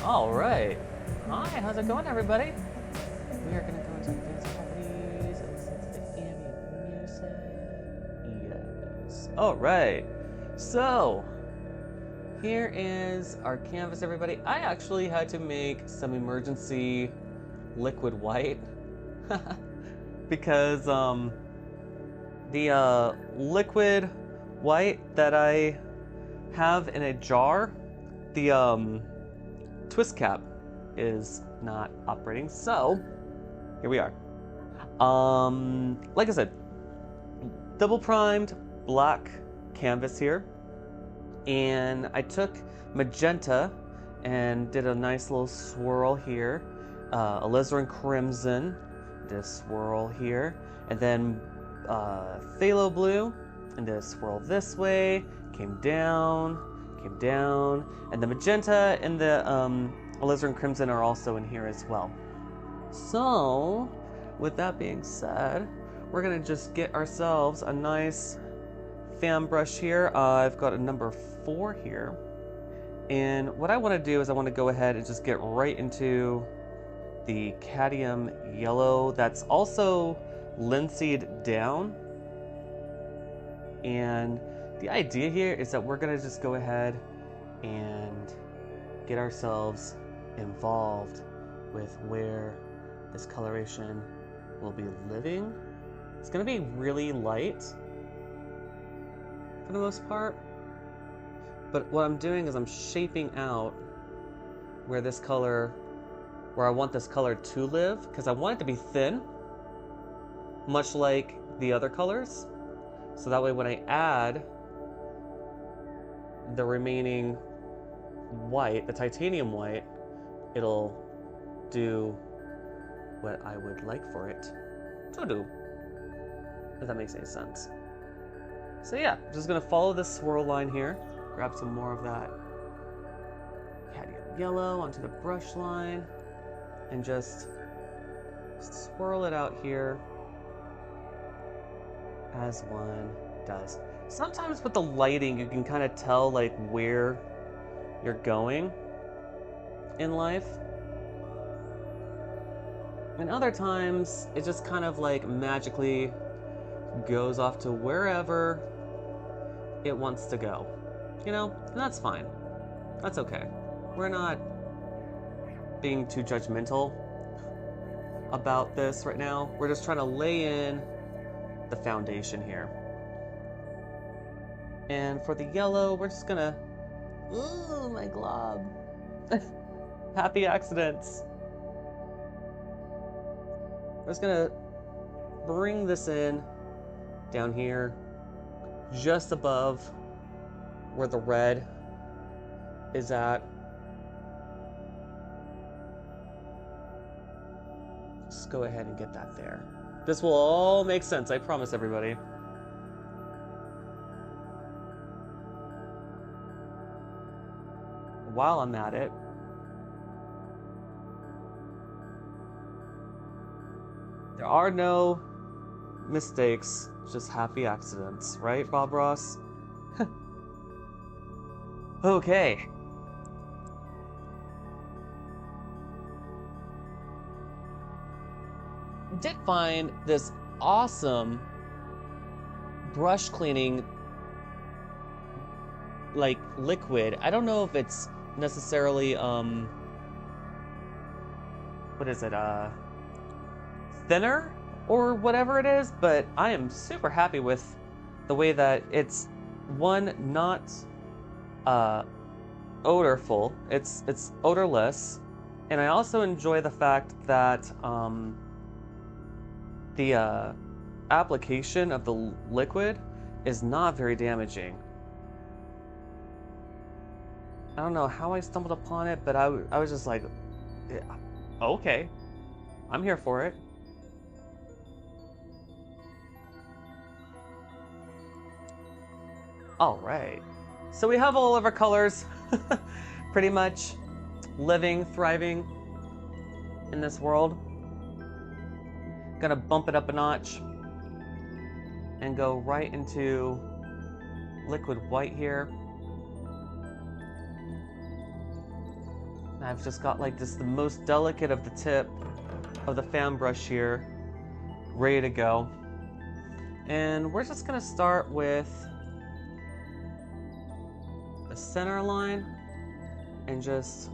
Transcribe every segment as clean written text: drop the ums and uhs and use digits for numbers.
All right. Hi, how's it going, everybody? We are going to go into advanced properties and listen to the ambient music. Yes. All right. So, here is our canvas, everybody. I actually had to make some emergency liquid white because the liquid white that I have in a jar, the twist cap is not operating, so here we are. Like I said, double primed black canvas here, and I took magenta and did a nice little swirl here, alizarin crimson, did a swirl here, and then phthalo blue, and did a swirl this way, came down, and the magenta and the alizarin crimson are also in here as well. So, with that being said, we're gonna just get ourselves a nice fan brush here. I've got a number 4 here. And what I want to do is I want to go ahead and just get right into the cadmium yellow that's also linseed down. And the idea here is that we're going to just go ahead and get ourselves involved with where this coloration will be living. It's going to be really light for the most part, but what I'm doing is I'm shaping out where I want this color to live, because I want it to be thin, much like the other colors, so that way when I add the remaining white, the titanium white, it'll do what I would like for it to do, if that makes any sense. So yeah, I'm just gonna follow this swirl line here, grab some more of that cadmium yellow onto the brush line, and just swirl it out here as one does. Sometimes with the lighting, you can kind of tell like where you're going in life. And other times, it just kind of like magically goes off to wherever it wants to go. You know, and that's fine. That's okay. We're not being too judgmental about this right now. We're just trying to lay in the foundation here. And for the yellow, we're just gonna... Ooh, my glob. Happy accidents. We're just gonna bring this in down here, just above where the red is at. Just go ahead and get that there. This will all make sense, I promise everybody. While I'm at it, there are no mistakes, just happy accidents, right, Bob Ross? Okay. Did find this awesome brush cleaning like liquid. I don't know if it's necessarily what is it, thinner or whatever it is, but I am super happy with the way that it's, one, not odorful, it's odorless, and I also enjoy the fact that the application of the liquid is not very damaging. I don't know how I stumbled upon it, but I was just like, yeah, okay, I'm here for it. All right, so we have all of our colors pretty much living, thriving in this world. Gonna bump it up a notch and go right into liquid white here. I've just got like just the most delicate of the tip of the fan brush here, ready to go. And we're just gonna start with the center line and just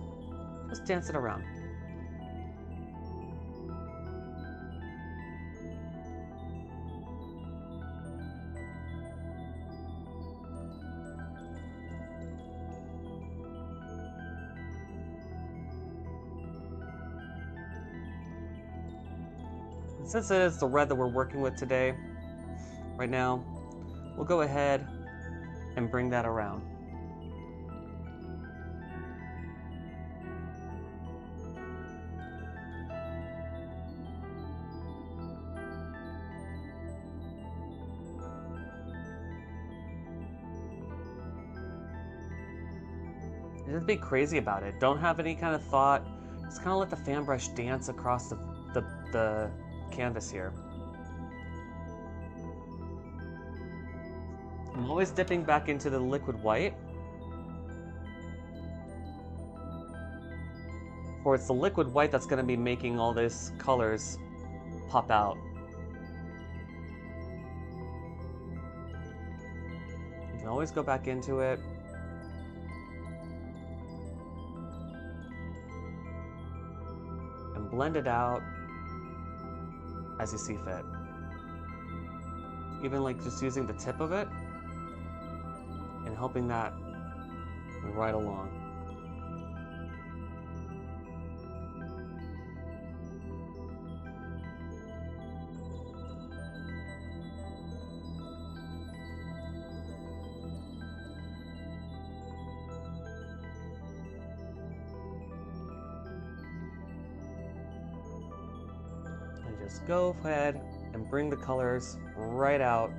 dance it around. Since it is the red that we're working with today, right now, we'll go ahead and bring that around. Just be crazy about it. Don't have any kind of thought. Just kind of let the fan brush dance across the canvas here. I'm always dipping back into the liquid white. For it's the liquid white that's going to be making all these colors pop out. You can always go back into it. And blend it out as you see fit. Even like just using the tip of it and helping that right along. Just go ahead and bring the colors right out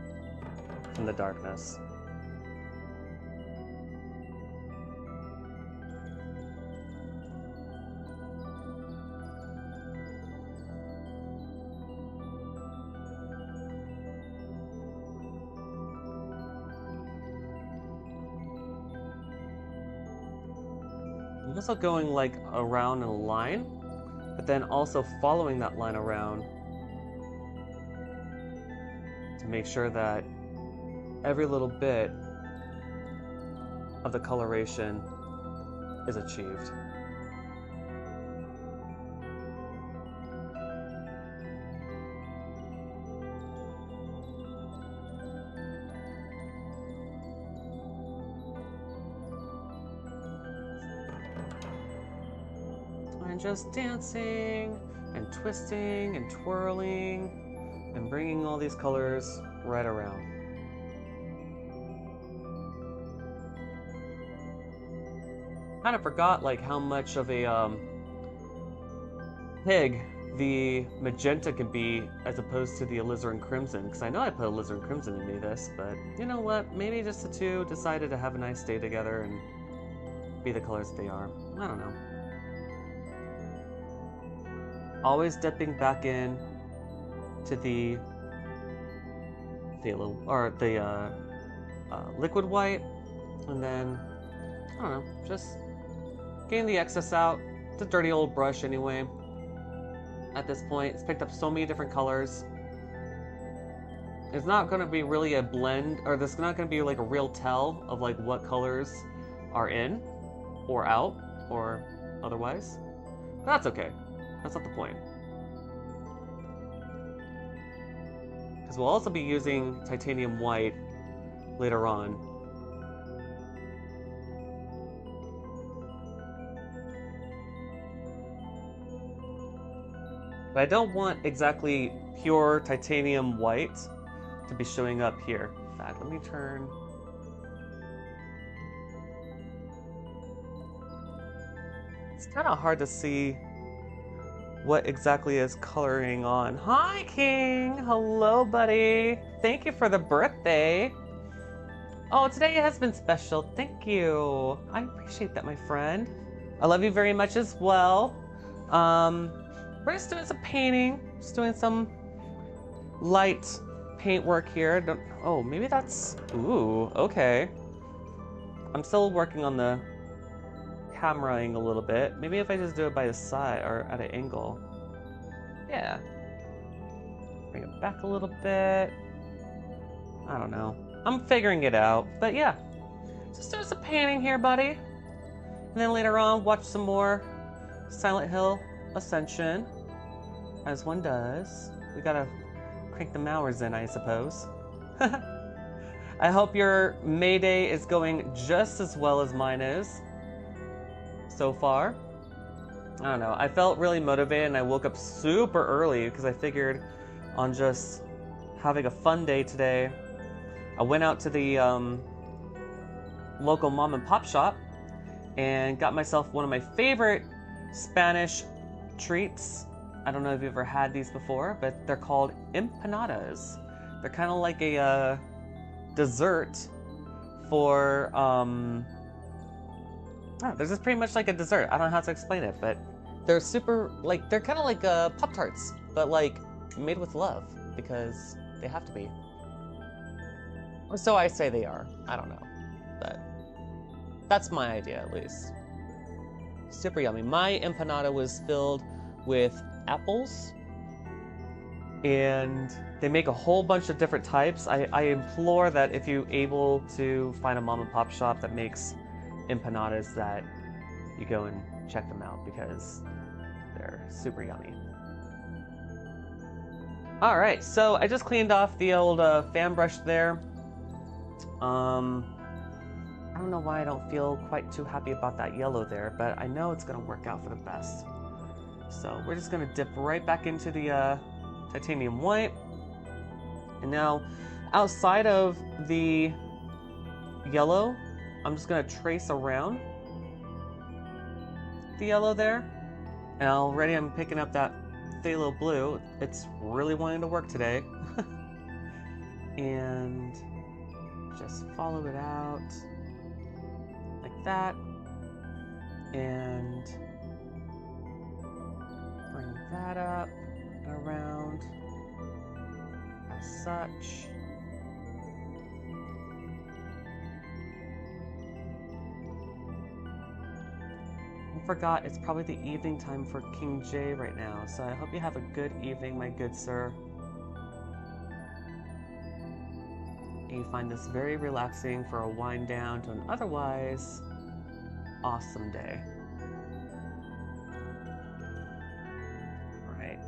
from the darkness. I'm also going like around in a line, but then also following that line around to make sure that every little bit of the coloration is achieved. And just dancing and twisting and twirling and bringing all these colors right around. Kind of forgot like how much of a pig the magenta can be as opposed to the alizarin crimson, because I know I put alizarin crimson into this, but you know what, maybe just the two decided to have a nice day together and be the colors that they are. I don't know. Always dipping back in to the liquid white, and then I don't know, just getting the excess out. It's a dirty old brush anyway. At this point, it's picked up so many different colors. It's not going to be really a blend, or there's not going to be like a real tell of like what colors are in, or out, or otherwise. But that's okay. That's not the point. Because we'll also be using titanium white later on. But I don't want exactly pure titanium white to be showing up here. In fact, let me turn. It's kind of hard to see what exactly is coloring on. Hi, King! Hello, buddy! Thank you for the birthday! Oh, today has been special. Thank you. I appreciate that, my friend. I love you very much as well. We're just doing some painting. Just doing some light paint work here. Oh, maybe that's... Ooh, okay. I'm still working on the cameraing a little bit. Maybe if I just do it by the side or at an angle. Yeah. Bring it back a little bit. I don't know. I'm figuring it out, but yeah. Just do some painting here, buddy. And then later on, watch some more Silent Hill Ascension, as one does. We gotta crank the hours in, I suppose. I hope your May Day is going just as well as mine is so far. I don't know. I felt really motivated and I woke up super early because I figured on just having a fun day today. I went out to the local mom and pop shop and got myself one of my favorite Spanish treats. I don't know if you've ever had these before, but they're called empanadas. They're kind of like a dessert for, they're just pretty much like a dessert. I don't know how to explain it, but they're super, like, they're kind of like Pop-Tarts, but like made with love, because they have to be. Or so I say they are. I don't know, but that's my idea at least. Super yummy. My empanada was filled with apples, and they make a whole bunch of different types. I implore that if you're able to find a mom and pop shop that makes empanadas, that you go and check them out because they're super yummy. All right, so I just cleaned off the old fan brush there. I don't know why I don't feel quite too happy about that yellow there, but I know it's gonna work out for the best. So we're just gonna dip right back into the titanium white. And now, outside of the yellow, I'm just gonna trace around the yellow there. And already I'm picking up that phthalo blue. It's really wanting to work today. And just follow it out like that. And bring that up and around as such. I forgot it's probably the evening time for King J right now, so I hope you have a good evening, my good sir. And you find this very relaxing for a wind down to an otherwise awesome day. Right.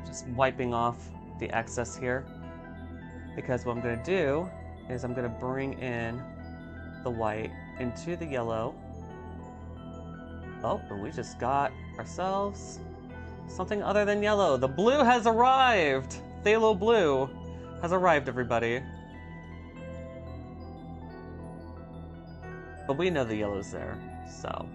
Just wiping off the excess here, because what I'm going to do is I'm going to bring in the white into the yellow. Oh, and we just got ourselves something other than yellow. The blue has arrived! Phthalo blue has arrived, everybody. But we know the yellow's there, so.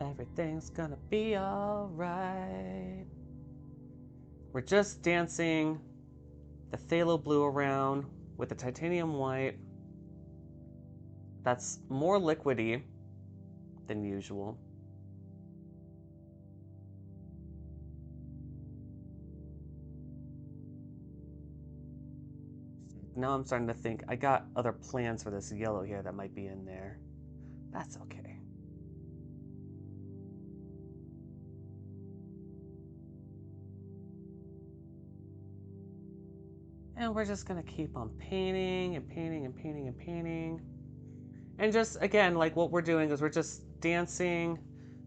Everything's gonna be alright. We're just dancing the phthalo blue around with the titanium white. That's more liquidy than usual. Now I'm starting to think I got other plans for this yellow here that might be in there. That's okay. And we're just gonna keep on painting and painting and painting and painting. And just, again, like what we're doing is we're just dancing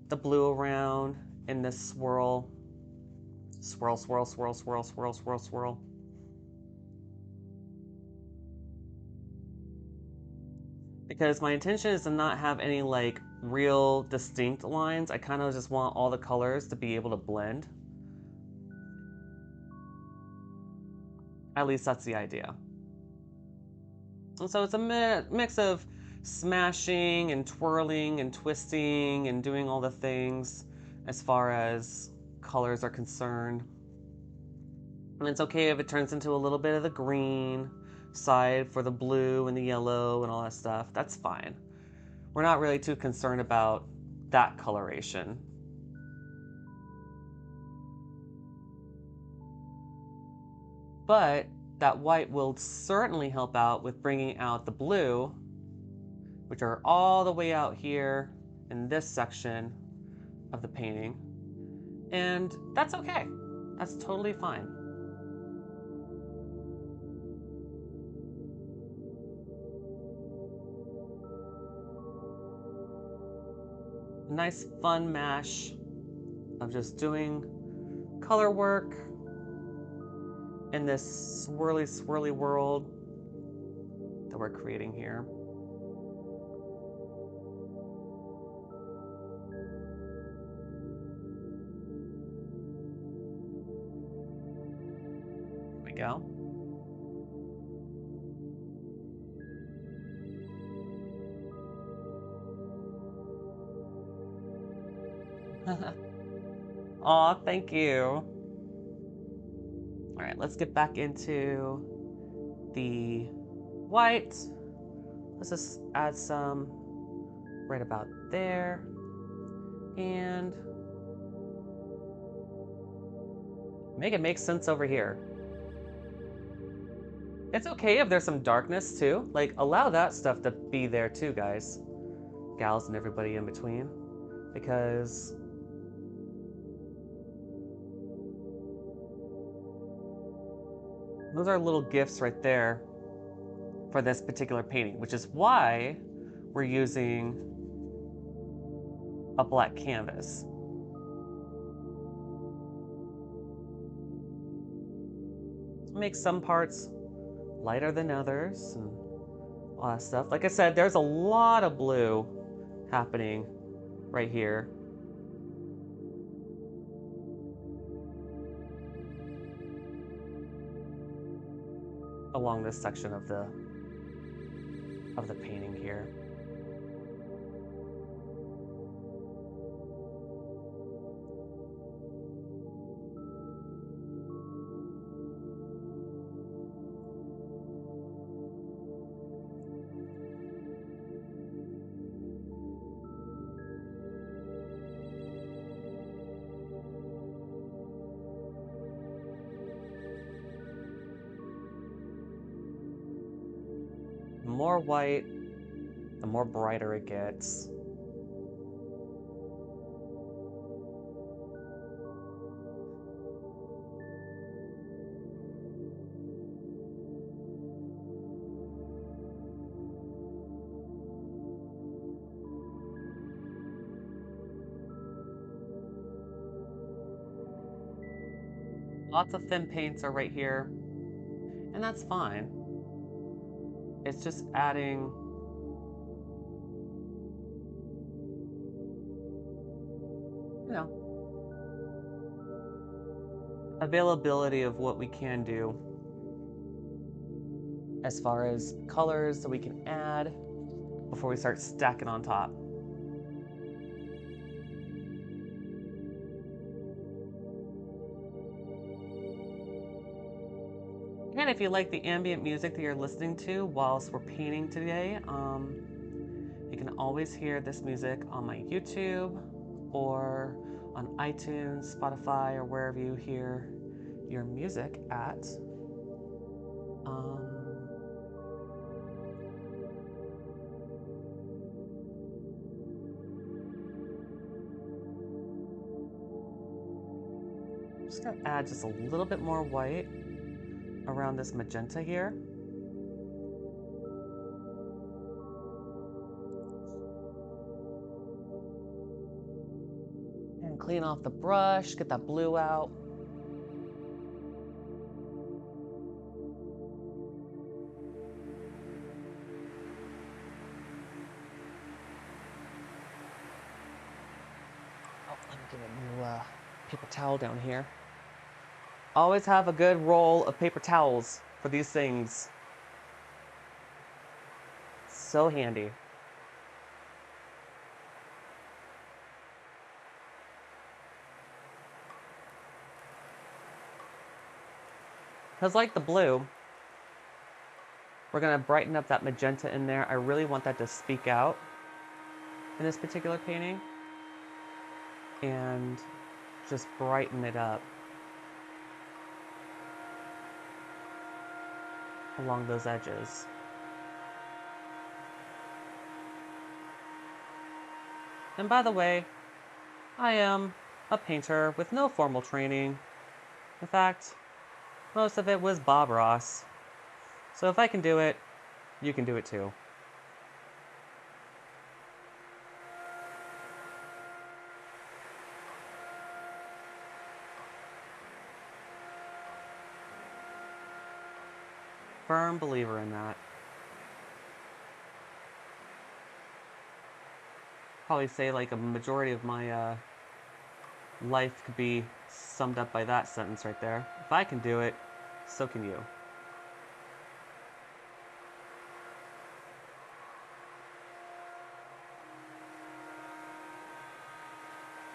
the blue around in this swirl. Swirl, swirl, swirl, swirl, swirl, swirl, swirl. Because my intention is to not have any like real distinct lines. I kind of just want all the colors to be able to blend. At least that's the idea. And so it's a mix of smashing and twirling and twisting and doing all the things as far as colors are concerned. And it's okay if it turns into a little bit of the green side for the blue and the yellow and all that stuff. That's fine. We're not really too concerned about that coloration. But that white will certainly help out with bringing out the blue, which are all the way out here in this section of the painting. And that's okay. That's totally fine. A nice fun mash of just doing color work in this swirly world that we're creating here. Here we go. Aw, thank you. All right, let's get back into the white. Let's just add some right about there. And make it make sense over here. It's okay if there's some darkness too. Like, allow that stuff to be there too, guys. Gals and everybody in between. Because those are little gifts right there for this particular painting, which is why we're using a black canvas. Make some parts lighter than others and all that stuff. Like I said, there's a lot of blue happening right here. Along this section of the painting here. The more white, the more brighter it gets. Lots of thin paints are right here, and that's fine. It's just adding availability of what we can do as far as colors that we can add before we start stacking on top. And if you like the ambient music that you're listening to whilst we're painting today, you can always hear this music on my YouTube or on iTunes, Spotify, or wherever you hear your music at. I'm just gonna add just a little bit more white around this magenta here. And clean off the brush, get that blue out. Oh, let me get a new paper towel down here. Always have a good roll of paper towels for these things. So handy. Because like the blue, we're going to brighten up that magenta in there. I really want that to speak out in this particular painting. And just brighten it up along those edges. And by the way, I am a painter with no formal training. In fact, most of it was Bob Ross. So if I can do it, you can do it too. Firm believer in that. Probably say like a majority of my life could be summed up by that sentence right there. If I can do it, so can you.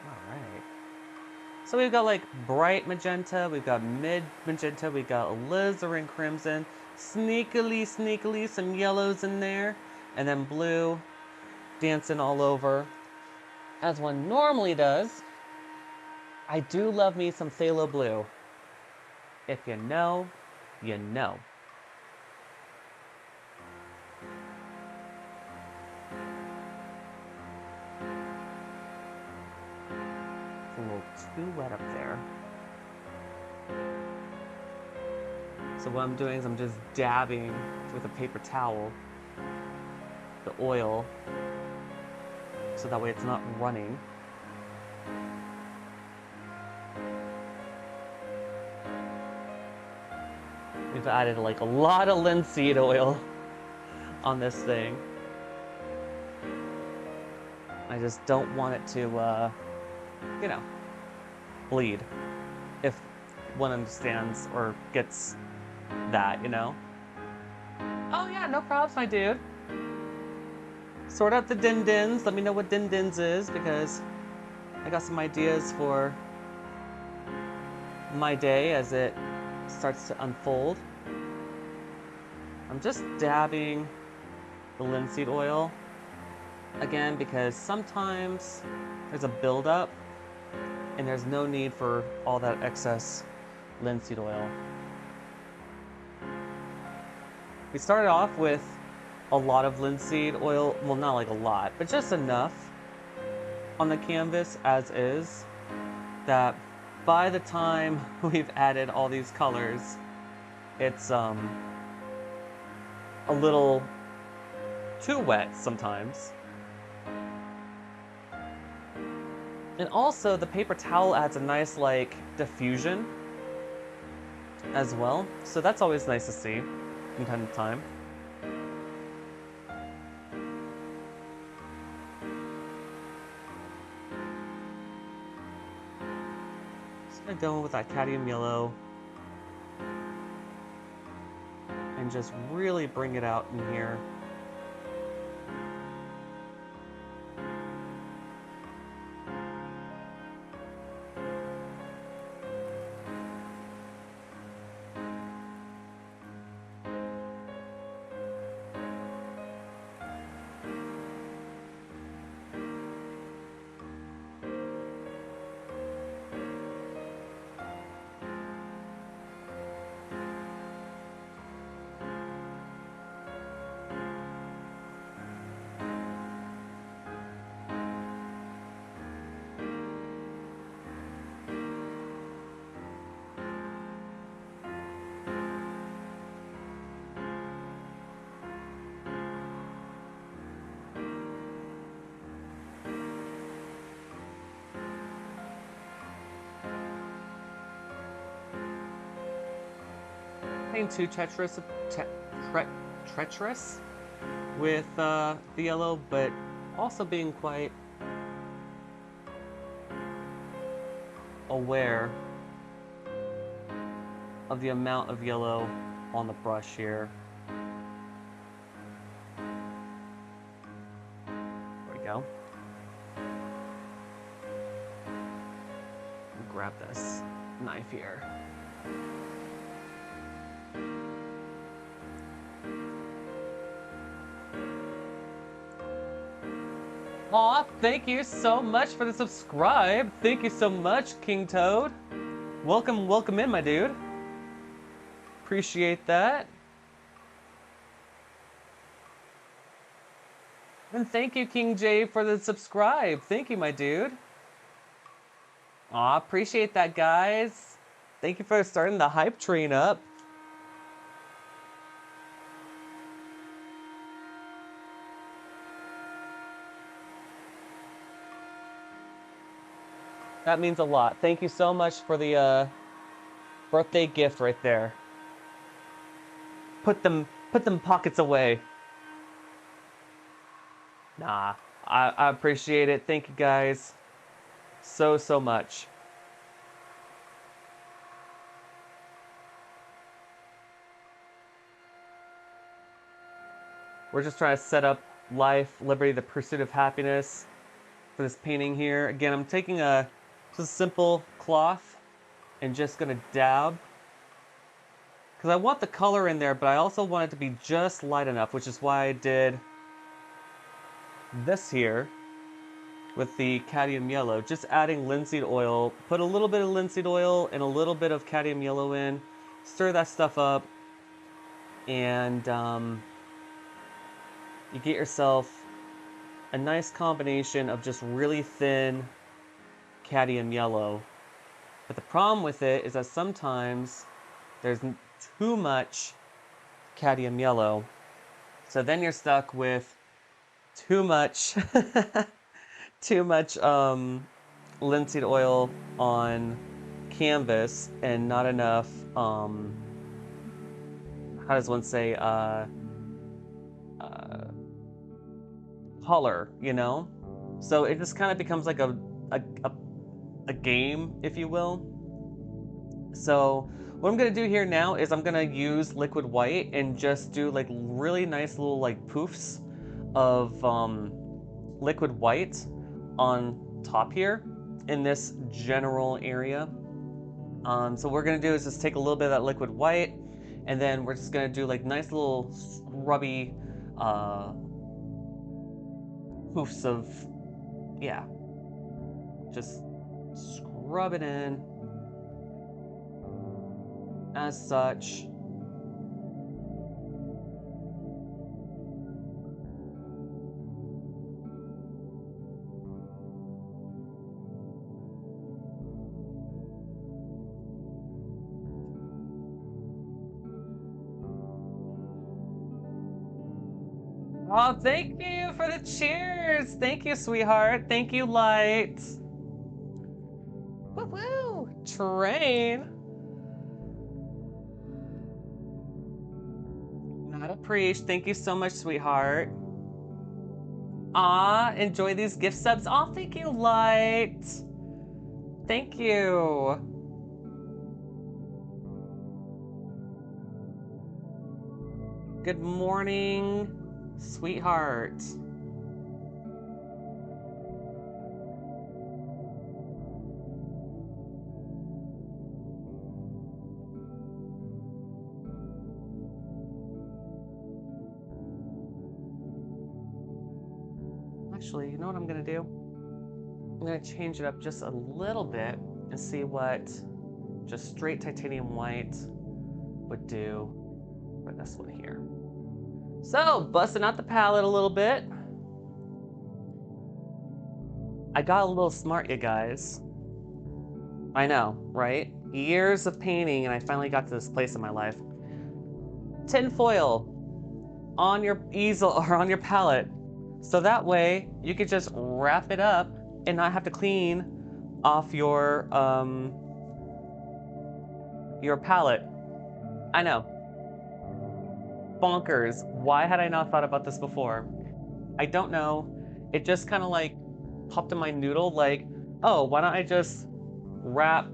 Alright. So we've got like bright magenta, we've got mid magenta, we've got alizarin crimson, sneakily some yellows in there, and then blue dancing all over, as one normally does. I do love me some phthalo blue. If you know, you know. It's a little too wet up there. So what I'm doing is I'm just dabbing with a paper towel the oil, so that way it's not running. We've added like a lot of linseed oil on this thing. I just don't want it to, you know, bleed, if one understands or gets that, you know? Oh yeah, no props, my dude. Sort out the din-dins. Let me know what din-dins is, because I got some ideas for my day as it starts to unfold. I'm just dabbing the linseed oil again because sometimes there's a buildup and there's no need for all that excess linseed oil. We started off with a lot of linseed oil, well, not like a lot, but just enough on the canvas as is, that by the time we've added all these colors, it's a little too wet sometimes. And also the paper towel adds a nice like diffusion as well, so that's always nice to see from time to time. Going with that cadmium yellow and just really bring it out in here. Being too treacherous with the yellow, but also being quite aware of the amount of yellow on the brush here. There we go. Grab this knife here. Aw, thank you so much for the subscribe. Thank you so much, King Toad. Welcome, welcome in, my dude. Appreciate that. And thank you, King J, for the subscribe. Thank you, my dude. Aw, appreciate that, guys. Thank you for starting the hype train up. That means a lot. Thank you so much for the birthday gift right there. Put them pockets away. Nah, I appreciate it. Thank you, guys. So much. We're just trying to set up life, liberty, the pursuit of happiness for this painting here. Again, I'm taking just a simple cloth and just gonna dab. Because I want the color in there, but I also want it to be just light enough, which is why I did this here with the cadmium yellow. Just adding linseed oil. Put a little bit of linseed oil and a little bit of cadmium yellow in. Stir that stuff up. And you get yourself a nice combination of just really thin cadmium yellow. But the problem with it is that sometimes there's too much cadmium yellow. So then you're stuck with too much linseed oil on canvas and not enough how does one say color, you know? So it just kind of becomes like a game, if you will. So what I'm gonna do here now is I'm gonna use liquid white and just do like really nice little like poofs of liquid white on top here in this general area. So what we're gonna do is just take a little bit of that liquid white, and then we're just gonna do like nice little scrubby poofs of, yeah, just scrub it in as such. Oh, thank you for the cheers. Thank you, sweetheart. Thank you, Light. Woo-woo. Train. Not a preach. Thank you so much, sweetheart. Ah, enjoy these gift subs. Oh, thank you, Light. Thank you. Good morning, sweetheart. Actually, you know what I'm gonna do? I'm gonna change it up just a little bit and see what just straight titanium white would do for this one here. So, busting out the palette a little bit. I got a little smart, you guys. I know, right? Years of painting, and I finally got to this place in my life. Tin foil on your easel or on your palette. So that way, you could just wrap it up and not have to clean off your palette. I know. Bonkers. Why had I not thought about this before? I don't know. It just kind of like popped in my noodle like, oh, why don't I just wrap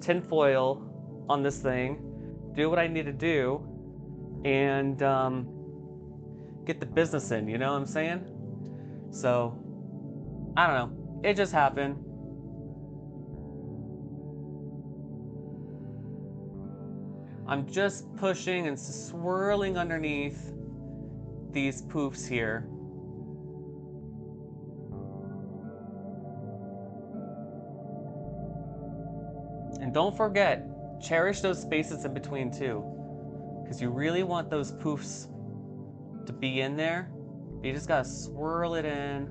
tin foil on this thing, do what I need to do, and get the business in, you know what I'm saying? So, I don't know. It just happened. I'm just pushing and swirling underneath these poofs here. And don't forget, cherish those spaces in between too, because you really want those poofs to be in there. You just gotta swirl it in.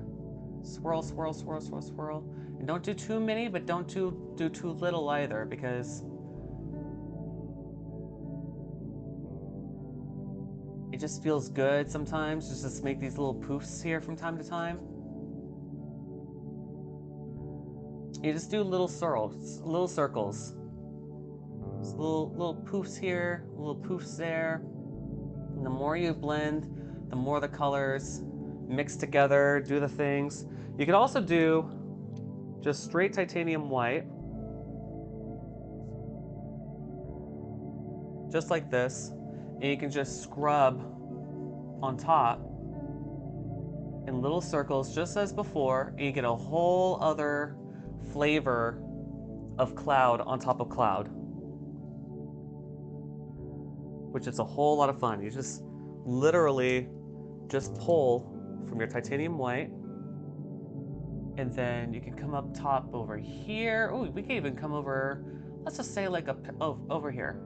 Swirl, swirl, swirl, swirl, swirl. And don't do too many, but don't do too little either, because it just feels good sometimes just to make these little poofs here from time to time. You just do little circles, little circles. Just little poofs here, little poofs there. And the more you blend, the more the colors mix together, do the things. You could also do just straight titanium white, just like this, and you can just scrub on top in little circles just as before, and you get a whole other flavor of cloud on top of cloud, which is a whole lot of fun. You just literally just pull from your titanium white, and then you can come up top over here. Oh, we can even come over, let's just say like over here.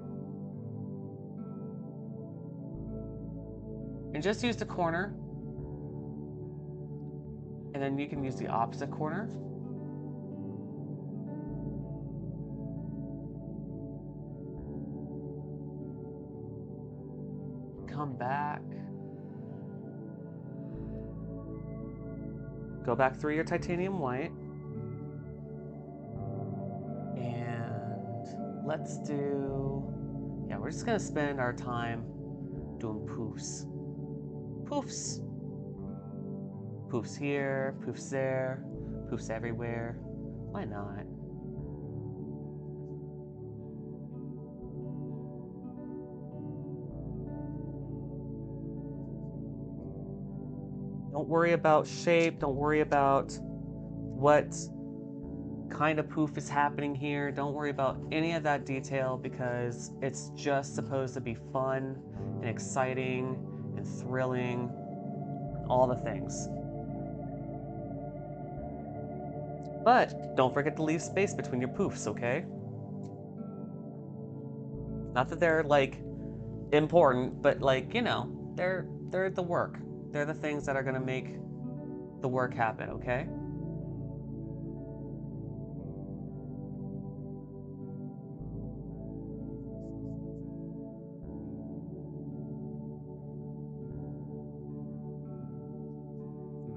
And just use the corner. And then you can use the opposite corner. Come back. Go back through your titanium white. And let's do, yeah, we're just gonna spend our time doing poofs. Poofs. Poofs here, poofs there, poofs everywhere. Why not? Don't worry about shape. Don't worry about what kind of poof is happening here. Don't worry about any of that detail, because it's just supposed to be fun and exciting and thrilling, all the things. But don't forget to leave space between your poofs, okay? Not that they're like important, but like, you know, they're the work. They're the things that are gonna make the work happen, okay?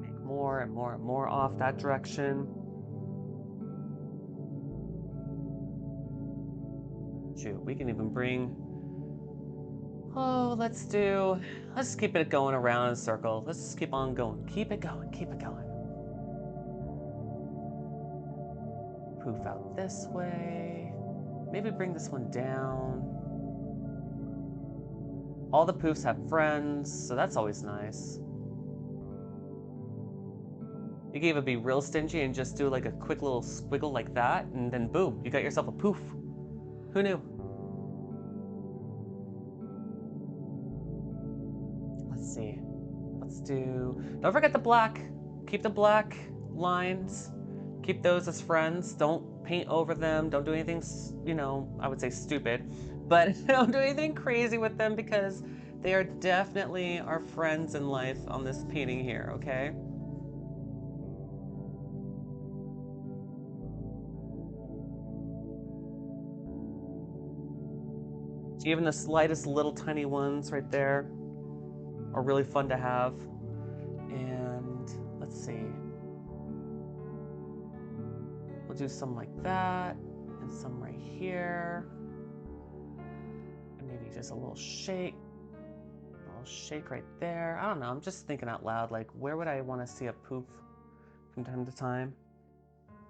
Make more and more and more off that direction. Shoot, we can even bring, oh, let's just keep it going around in a circle. Let's just keep on going. Keep it going, keep it going. Poof out this way. Maybe bring this one down. All the poofs have friends, so that's always nice. You can even be real stingy and just do like a quick little squiggle like that, and then boom, you got yourself a poof. Who knew? Let's see. Let's do, don't forget the black. Keep the black lines. Keep those as friends. Don't paint over them. Don't do anything, you know, I would say stupid, but don't do anything crazy with them, because they are definitely our friends in life on this painting here, okay? Even the slightest little tiny ones right there are really fun to have. And let's see. We'll do some like that, and some right here. And maybe just a little shake. A little shake right there. I don't know, I'm just thinking out loud, like where would I want to see a poof from time to time?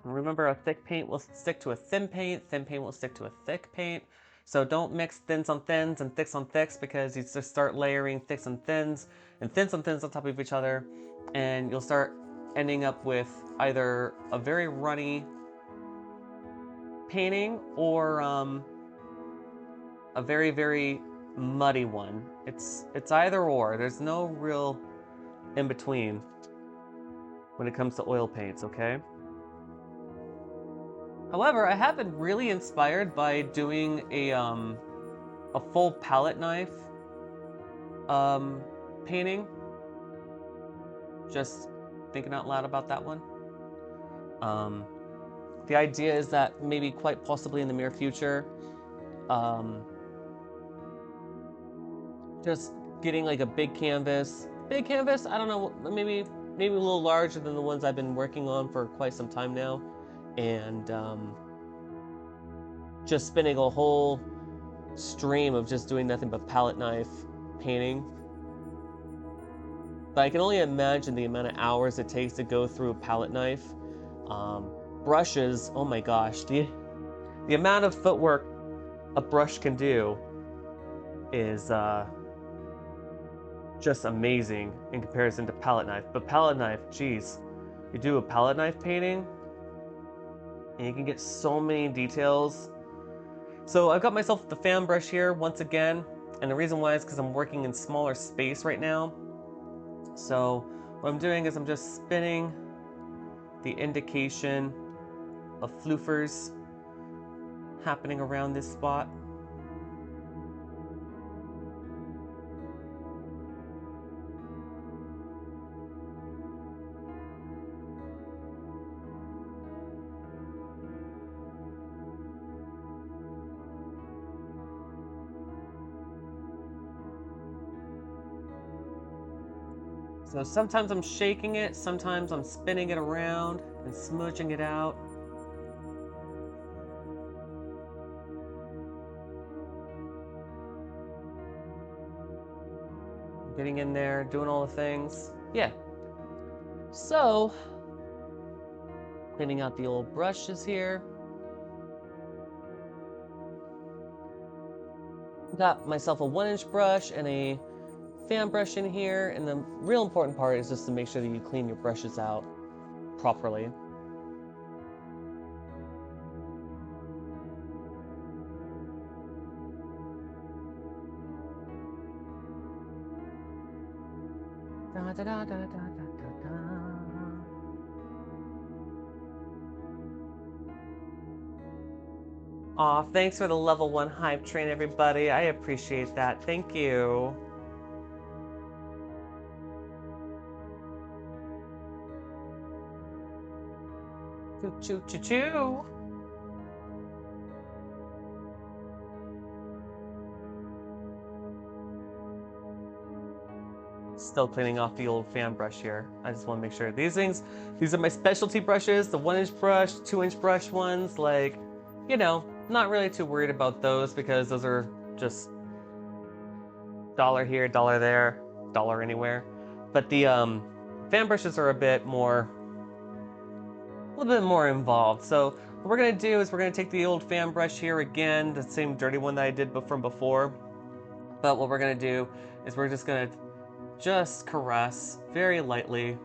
And remember, a thick paint will stick to a thin paint will stick to a thick paint. So don't mix thins on thins and thicks on thicks, because you just start layering thicks on thins and thins on thins on top of each other, and you'll start ending up with either a very runny painting or a very, very muddy one. It's either or. There's no real in between when it comes to oil paints, okay? However, I have been really inspired by doing a full palette knife painting. Just thinking out loud about that one. The idea is that maybe quite possibly in the near future, just getting like a big canvas. Big canvas, I don't know, maybe a little larger than the ones I've been working on for quite some time now. And just spinning a whole stream of just doing nothing but palette knife painting. But I can only imagine the amount of hours it takes to go through a palette knife. Brushes, oh my gosh, the amount of footwork a brush can do is just amazing in comparison to palette knife. But palette knife, geez, you do a palette knife painting and you can get so many details. So I've got myself the fan brush here once again, and the reason why is because I'm working in smaller space right now. So what I'm doing is I'm just spinning the indication of floofers happening around this spot. So sometimes I'm shaking it, sometimes I'm spinning it around and smudging it out. Getting in there, doing all the things. Yeah. So, cleaning out the old brushes here. Got myself a 1-inch brush and a fan brush in here, and the real important part is just to make sure that you clean your brushes out properly. Da, da, da, da, da, da, da. Aw, thanks for the level 1 hype train, everybody. I appreciate that. Thank you. Choo choo choo choo. Still cleaning off the old fan brush here. I just want to make sure these are my specialty brushes, the 1-inch brush, 2-inch brush ones. Like, you know, not really too worried about those because those are just dollar here, dollar there, dollar anywhere. But the fan brushes are a little bit more involved. So what we're gonna do is we're gonna take the old fan brush here again, the same dirty one that I did from before. But what we're gonna do is we're just gonna caress very lightly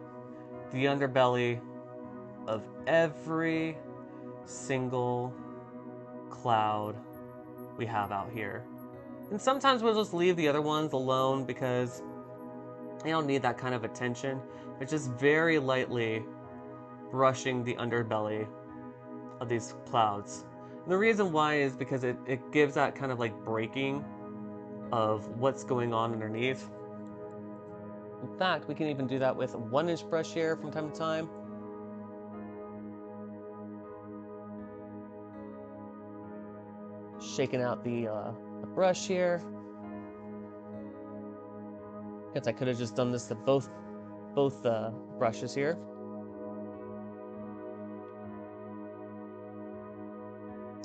the underbelly of every single cloud we have out here. And sometimes we'll just leave the other ones alone because they don't need that kind of attention. It's just very lightly brushing the underbelly of these clouds. And the reason why is because it gives that kind of like breaking of what's going on underneath. In fact, we can even do that with a 1-inch brush here from time to time. Shaking out the brush here. Guess I could have just done this to both brushes here.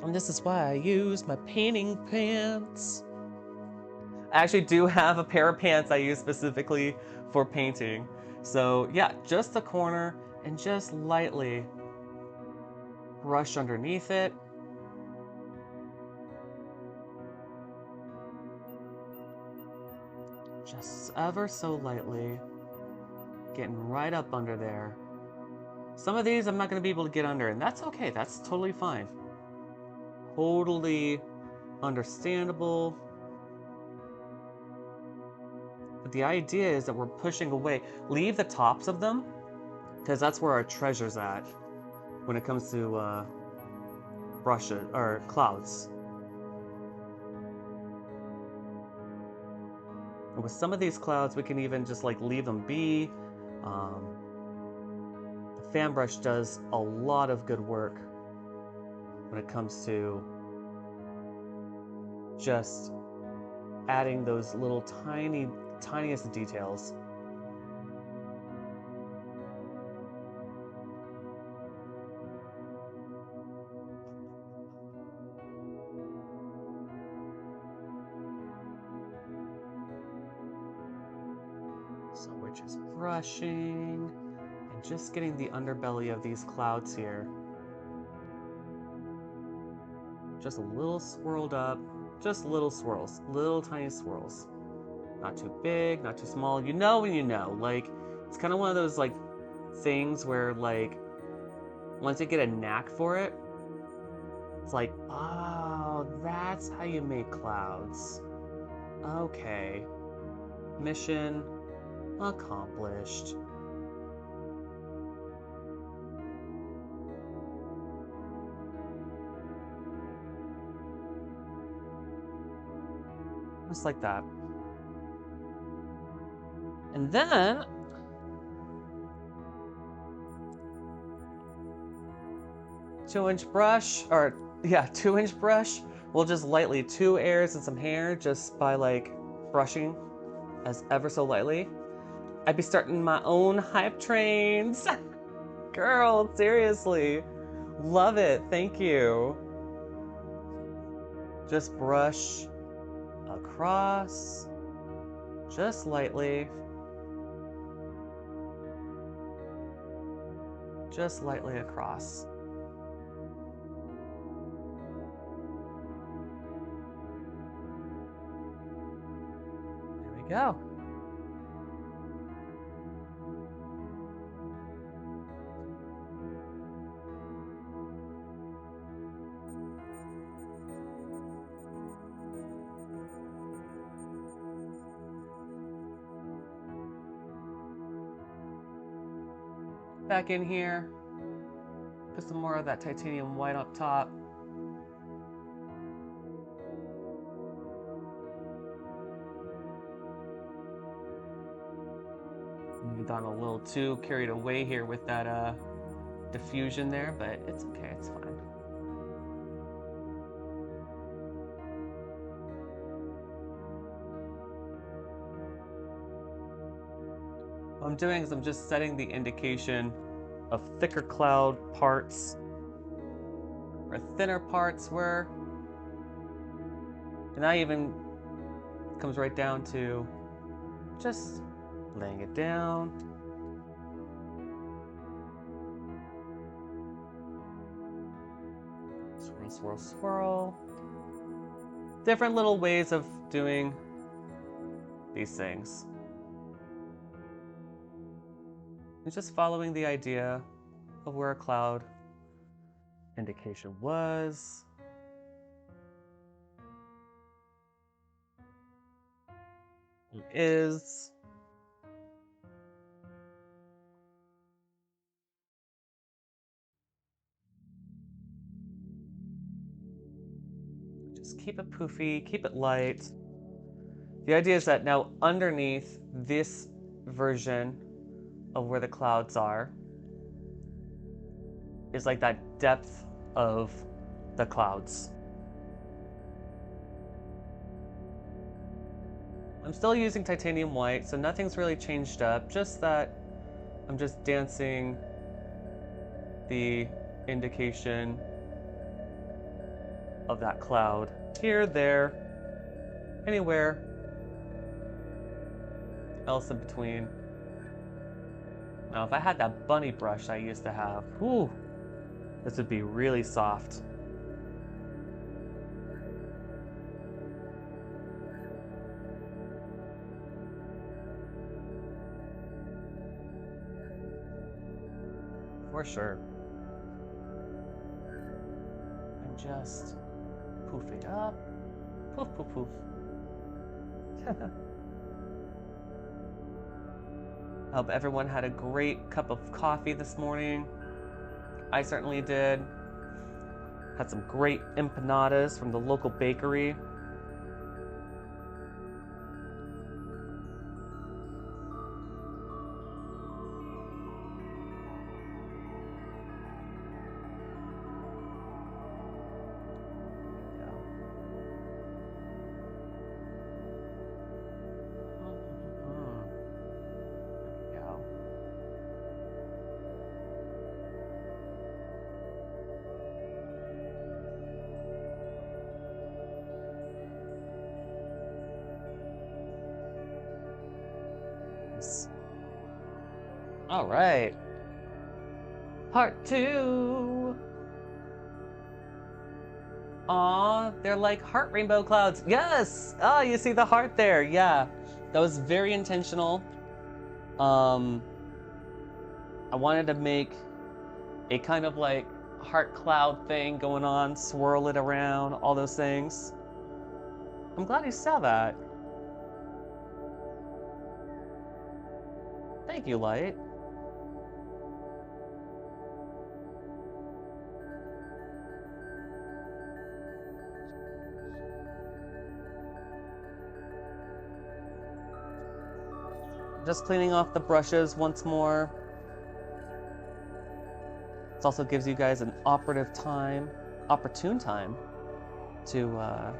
And this is why I use my painting pants. I actually do have a pair of pants I use specifically for painting. So yeah, just the corner and just lightly brush underneath it. Just ever so lightly. Getting right up under there. Some of these I'm not going to be able to get under, and that's okay. That's totally fine. Totally understandable. But the idea is that we're pushing away. Leave the tops of them, because that's where our treasure's at when it comes to brushes or clouds. And with some of these clouds, we can even just like leave them be. The fan brush does a lot of good work when it comes to just adding those little tiniest details. So we're just brushing and just getting the underbelly of these clouds here. Just a little swirled up, just little swirls, little tiny swirls. Not too big, not too small. You know when you know. Like, it's kind of one of those like things where like once you get a knack for it, it's like, oh, that's how you make clouds. Okay. Mission accomplished. Just like that. And then 2-inch brush, or yeah, 2-inch brush. We'll just lightly 2 airs and some hair just by like brushing as ever so lightly. I'd be starting my own hype trains. Girl, seriously. Love it. Thank you. Just brush across, just lightly. Just lightly across. There we go. Back in here, put some more of that titanium white up top. We've gone a little too carried away here with that diffusion there, but it's okay, it's fine. What I'm doing is I'm just setting the indication of thicker cloud parts where thinner parts were. And that even comes right down to just laying it down. Swirl, swirl, swirl. Different little ways of doing these things. And just following the idea of where a cloud indication was. Is. Just keep it poofy, keep it light. The idea is that now underneath this version of where the clouds are is like that depth of the clouds. I'm still using titanium white, so nothing's really changed up, just that I'm just dancing the indication of that cloud here, there, anywhere else in between. Now, if I had that bunny brush I used to have, whew, this would be really soft. For sure. And just poof it up. Poof, poof, poof. I hope everyone had a great cup of coffee this morning. I certainly did. Had some great empanadas from the local bakery. All right. Part 2. Aw, they're like heart rainbow clouds. Yes! Oh, you see the heart there. Yeah. That was very intentional. I wanted to make a kind of like heart cloud thing going on, swirl it around, all those things. I'm glad you saw that. Thank you, Light. Just cleaning off the brushes once more. This also gives you guys an opportune time to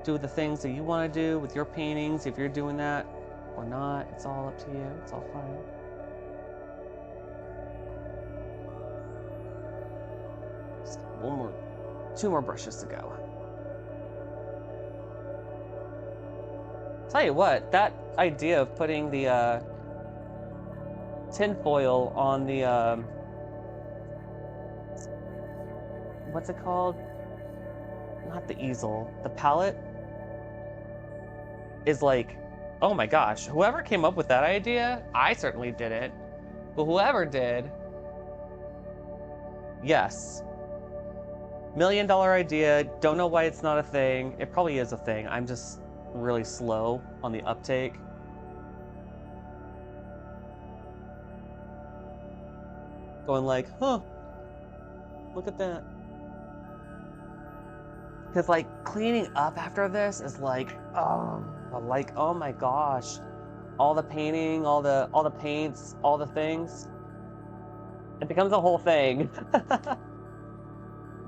do the things that you want to do with your paintings, if you're doing that or not. It's all up to you. It's all fine. Just two more brushes to go. Tell you what, that idea of putting the tin foil on the what's it called? Not the easel, the palette is like, oh my gosh, whoever came up with that idea, I certainly didn't, but whoever did, yes. $1 million idea, don't know why it's not a thing. It probably is a thing. I'm just really slow on the uptake. Going like, huh, look at that. Because like cleaning up after this is like, oh my gosh, all the painting, all the paints, all the things. It becomes a whole thing.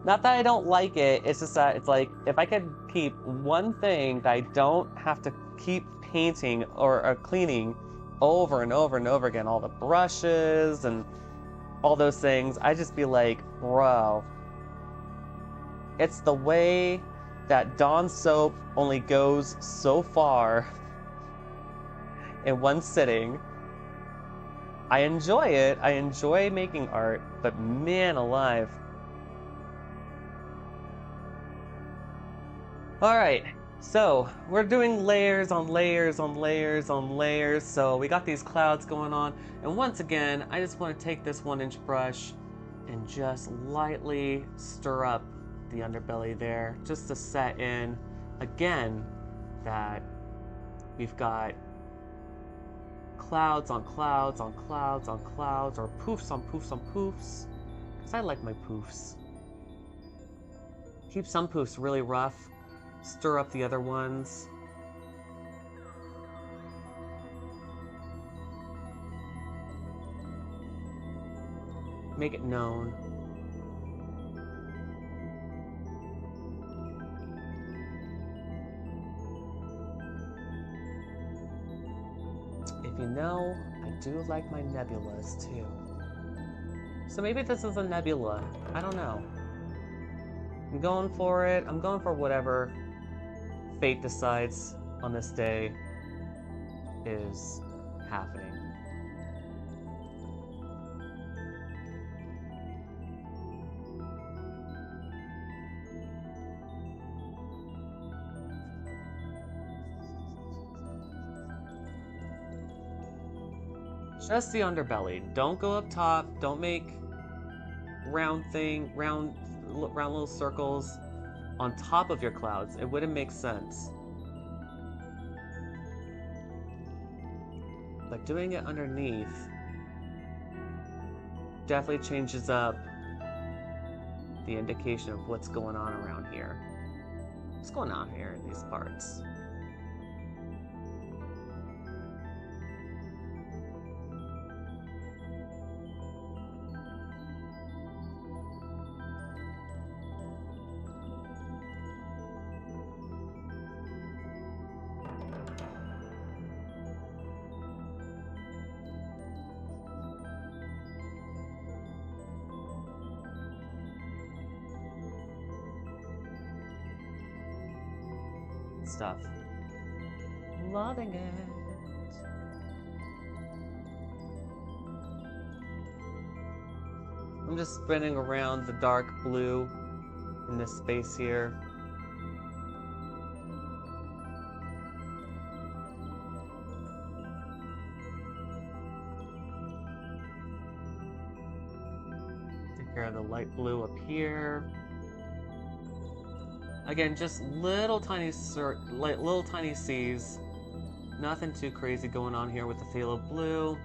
Not that I don't like it, it's just that it's like, if I could keep one thing that I don't have to keep painting or cleaning over and over and over again, all the brushes and all those things, I'd just be like, bro, it's the way that Dawn soap only goes so far in one sitting. I enjoy it, I enjoy making art, but man alive. All right, so we're doing layers on layers on layers on layers. So we got these clouds going on. And once again, I just want to take this 1-inch brush and just lightly stir up the underbelly there, just to set in, again, that we've got clouds on clouds on clouds on clouds, or poofs on poofs on poofs, because I like my poofs. Keep some poofs really rough, stir up the other ones. Make it known. If you know, I do like my nebulas too. So maybe this is a nebula. I don't know. I'm going for it. I'm going for whatever fate decides on this day is happening. Just the underbelly. Don't go up top. Don't make round little circles on top of your clouds. It wouldn't make sense. But doing it underneath definitely changes up the indication of what's going on around here. What's going on here in these parts? Stuff. Loving it. I'm just spinning around the dark blue in this space here. Take care of the light blue up here. Again, just little tiny C's. Nothing too crazy going on here with the phthalo blue.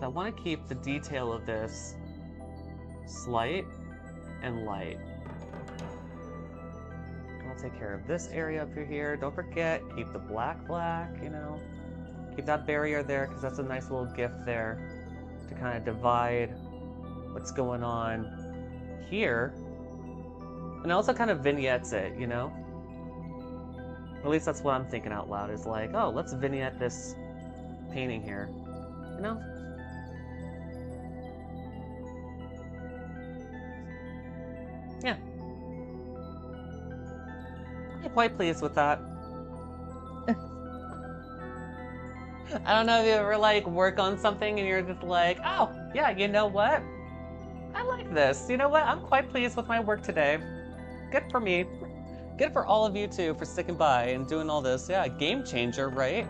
I want to keep the detail of this slight and light. I'll take care of this area up here. Don't forget, keep the black, you know. Keep that barrier there because that's a nice little gift there to kind of divide what's going on here, and also kind of vignettes it, you know? At least that's what I'm thinking out loud, is like, oh, let's vignette this painting here, you know? Yeah. I'm quite pleased with that. I don't know if you ever, like, work on something and you're just like, oh, yeah, you know what? I like this. You know what? I'm quite pleased with my work today. Good for me. Good for all of you too for sticking by and doing all this. Yeah, game changer, right?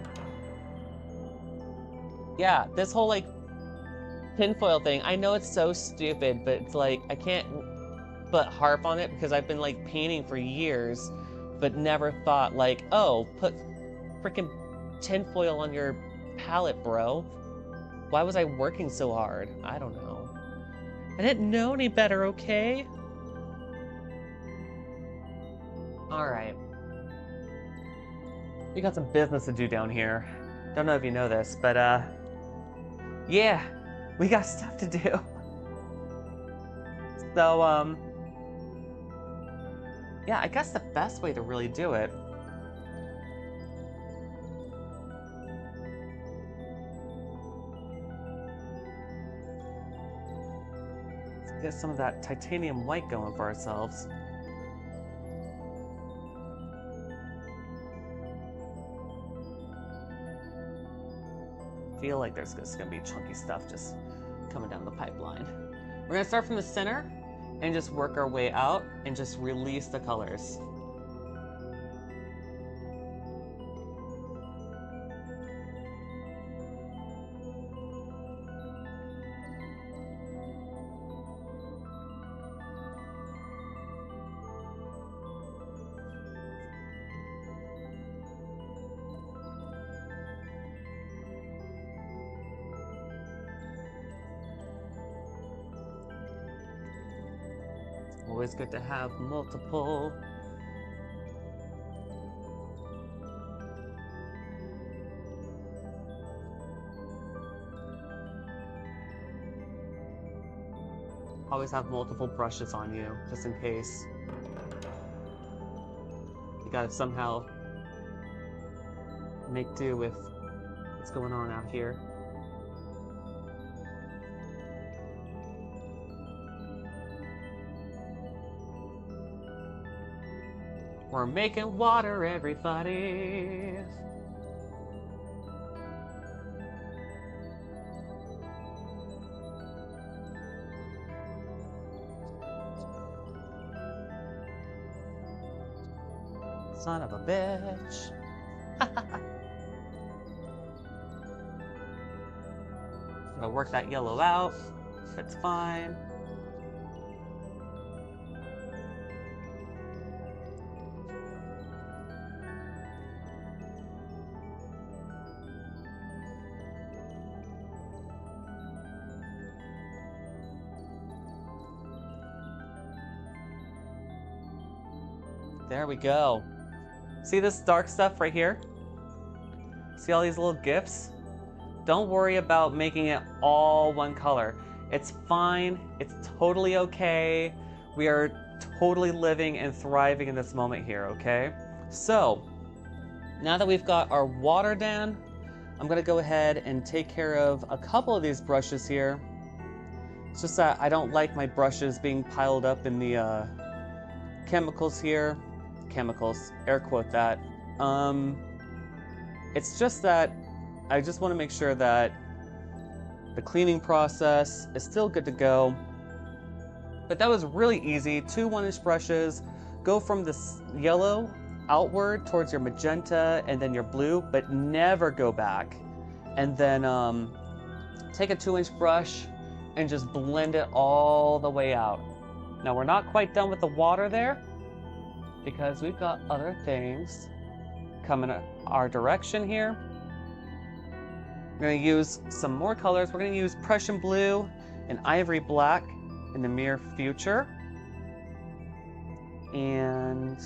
Yeah, this whole like tinfoil thing. I know it's so stupid, but it's like I can't but harp on it because I've been like painting for years, but never thought like, oh, put freaking tinfoil on your palette, bro. Why was I working so hard? I don't know. I didn't know any better, okay? Alright. We got some business to do down here. Don't know if you know this, but yeah, we got stuff to do. So, yeah, I guess the best way to really do it get some of that titanium white going for ourselves. Feel like there's just gonna be chunky stuff just coming down the pipeline. We're gonna start from the center and just work our way out and just release the colors. Always good to have multiple. Always have multiple brushes on you, just in case. You gotta somehow make do with what's going on out here. We're making water, everybody. Son of a bitch. Gonna work that yellow out. That's fine. There we go. See this dark stuff right here? See all these little gifts? Don't worry about making it all one color. It's fine. It's totally okay. We are totally living and thriving in this moment here, okay? So, now that we've got our water down, I'm gonna go ahead and take care of a couple of these brushes here. It's just that I don't like my brushes being piled up in the chemicals here. Chemicals, air quote that. It's just that I just want to make sure that the cleaning process is still good to go. But that was really easy. 2 1-inch brushes. Go from this yellow outward towards your magenta and then your blue, but never go back. And then take a 2-inch brush and just blend it all the way out. Now we're not quite done with the water there because we've got other things coming our direction here. We're going to use some more colors. We're going to use Prussian blue and ivory black in the near future. And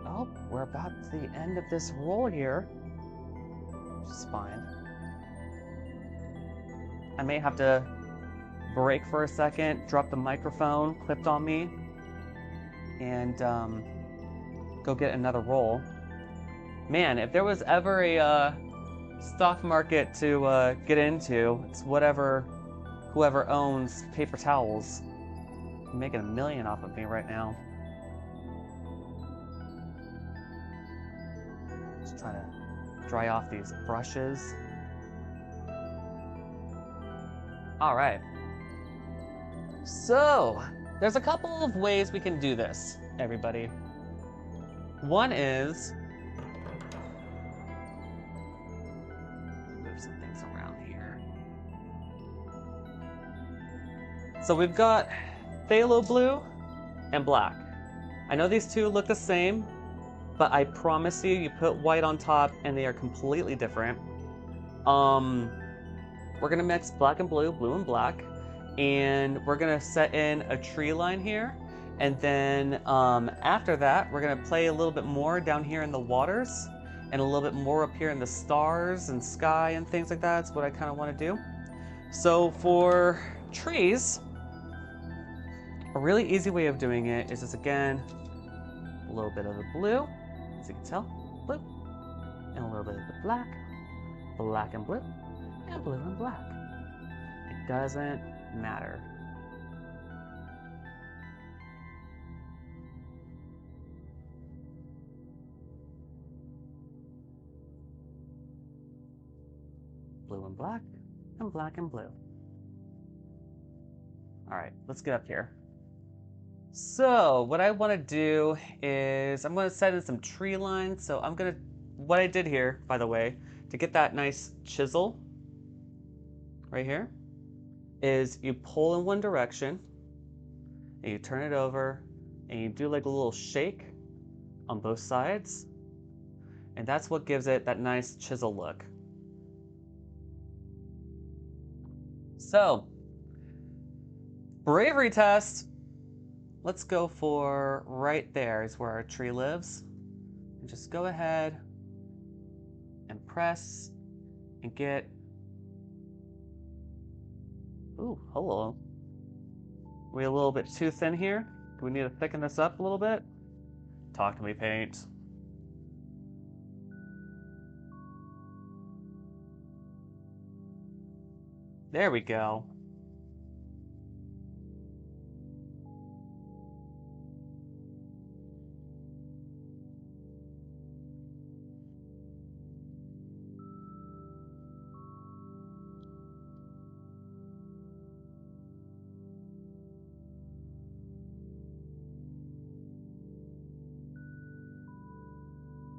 oh, we're about to the end of this roll here, which is fine. I may have to break for a second, drop the microphone clipped on me, and go get another roll. Man, if there was ever a stock market to get into, it's whoever owns paper towels. I'm making $1 million off of me right now. Just trying to dry off these brushes. All right. So, there's a couple of ways we can do this, everybody. One is move some things around here. So we've got phthalo blue and black. I know these two look the same, but I promise you, you put white on top and they are completely different. We're gonna mix black and blue, blue and black, and we're gonna set in a tree line here. And then after that, we're gonna play a little bit more down here in the waters and a little bit more up here in the stars and sky and things like that. That's what I kind of want to do. So for trees, a really easy way of doing it is just, again, a little bit of the blue, as you can tell, blue, and a little bit of the black, black and blue, and blue and black. It doesn't matter. Blue and black and blue. All right, let's get up here. So what I want to do is I'm going to set in some tree lines. So what I did here, by the way, to get that nice chisel right here, is you pull in one direction and you turn it over and you do like a little shake on both sides. And that's what gives it that nice chisel look. So, bravery test. Let's go for right there is where our tree lives. And just go ahead and press and get. Ooh, hello. Are we a little bit too thin here? Do we need to thicken this up a little bit? Talk to me, paint. There we go.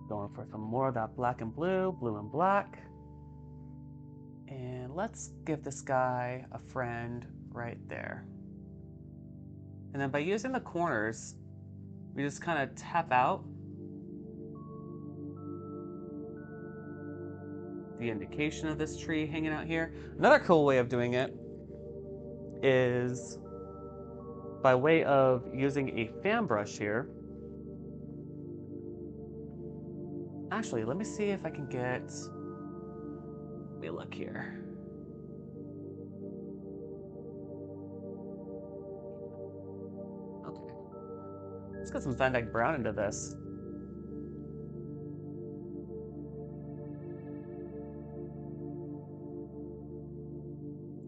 Going for some more of that black and blue, blue and black. And let's give this guy a friend right there. And then by using the corners, we just kind of tap out the indication of this tree hanging out here. Another cool way of doing it is by way of using a fan brush here. Actually, let me see if I can get, let me look here. Okay. Let's get some Van Dyke Brown into this.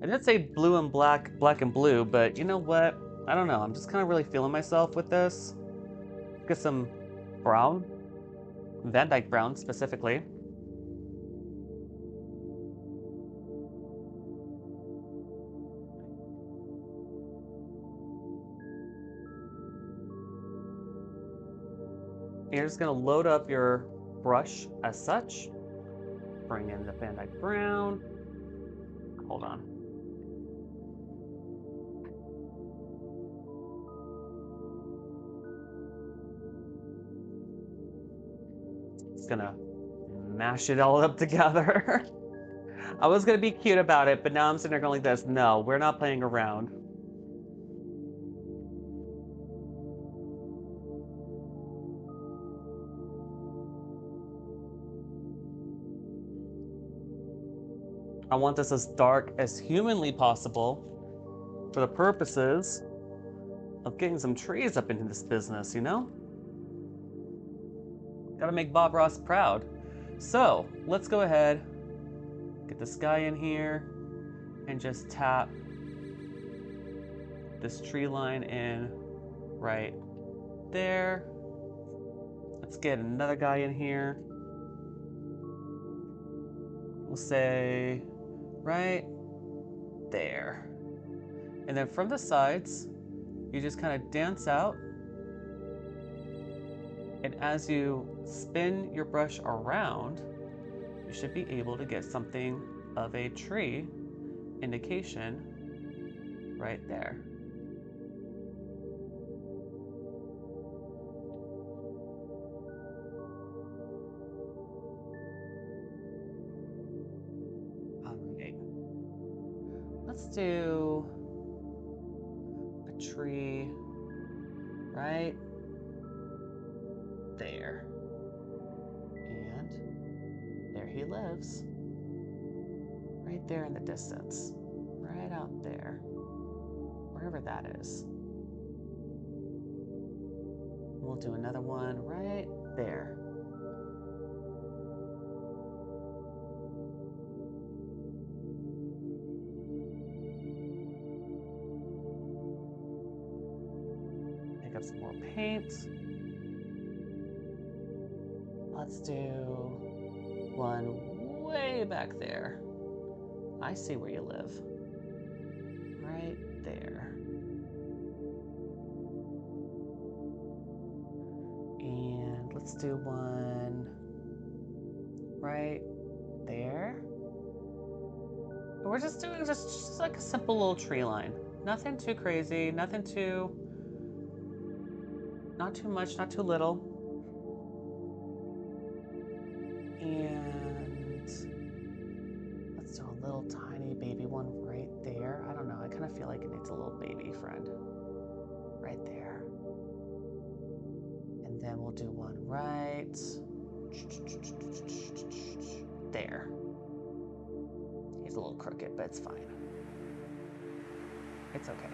I did say blue and black, black and blue, but you know what? I don't know. I'm just kind of really feeling myself with this. Get some brown, Van Dyke Brown specifically. You're just going to load up your brush as such. Bring in the Van Dyke Brown. Hold on. Just gonna mash it all up together. I was gonna be cute about it, but now I'm sitting there going like this. No, we're not playing around. I want this as dark as humanly possible for the purposes of getting some trees up into this business, you know? Gotta make Bob Ross proud. So, let's go ahead, get this guy in here, and just tap this tree line in right there. Let's get another guy in here. We'll say right there. And then from the sides, you just kind of dance out. And as you spin your brush around, you should be able to get something of a tree indication right there. Okay. Let's do a tree right there. And there he lives. Right there in the distance. Right out there. Wherever that is. We'll do another one right there. Pick up some more paint. Let's do one way back there. I see where you live. Right there. And let's do one right there. We're just doing just like a simple little tree line. Nothing too crazy, nothing too, not too much, not too little. And let's do a little tiny baby one right there. I don't know, I kind of feel like it needs a little baby friend right there. And then we'll do one right there. He's a little crooked, but it's fine. It's okay.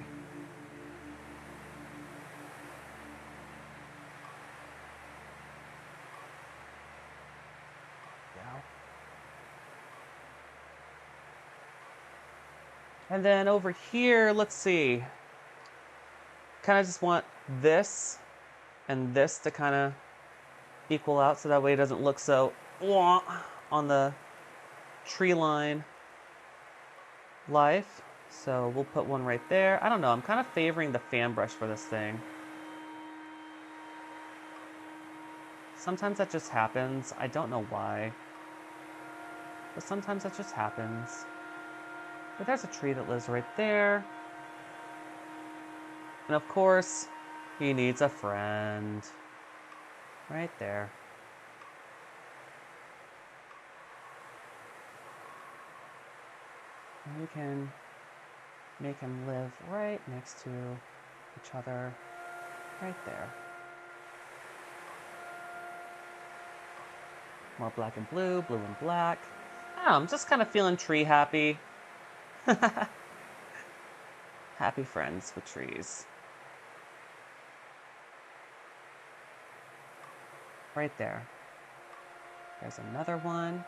And then over here, let's see. Kind of just want this and this to kind of equal out so that way it doesn't look so on the tree line life. So we'll put one right there. I don't know, I'm kind of favoring the fan brush for this thing. Sometimes that just happens. I don't know why. But sometimes that just happens. But there's a tree that lives right there. And of course, he needs a friend. Right there. And we can make him live right next to each other. Right there. More black and blue, blue and black. I don't know, I'm just kind of feeling tree happy. Happy friends with trees. Right there. There's another one.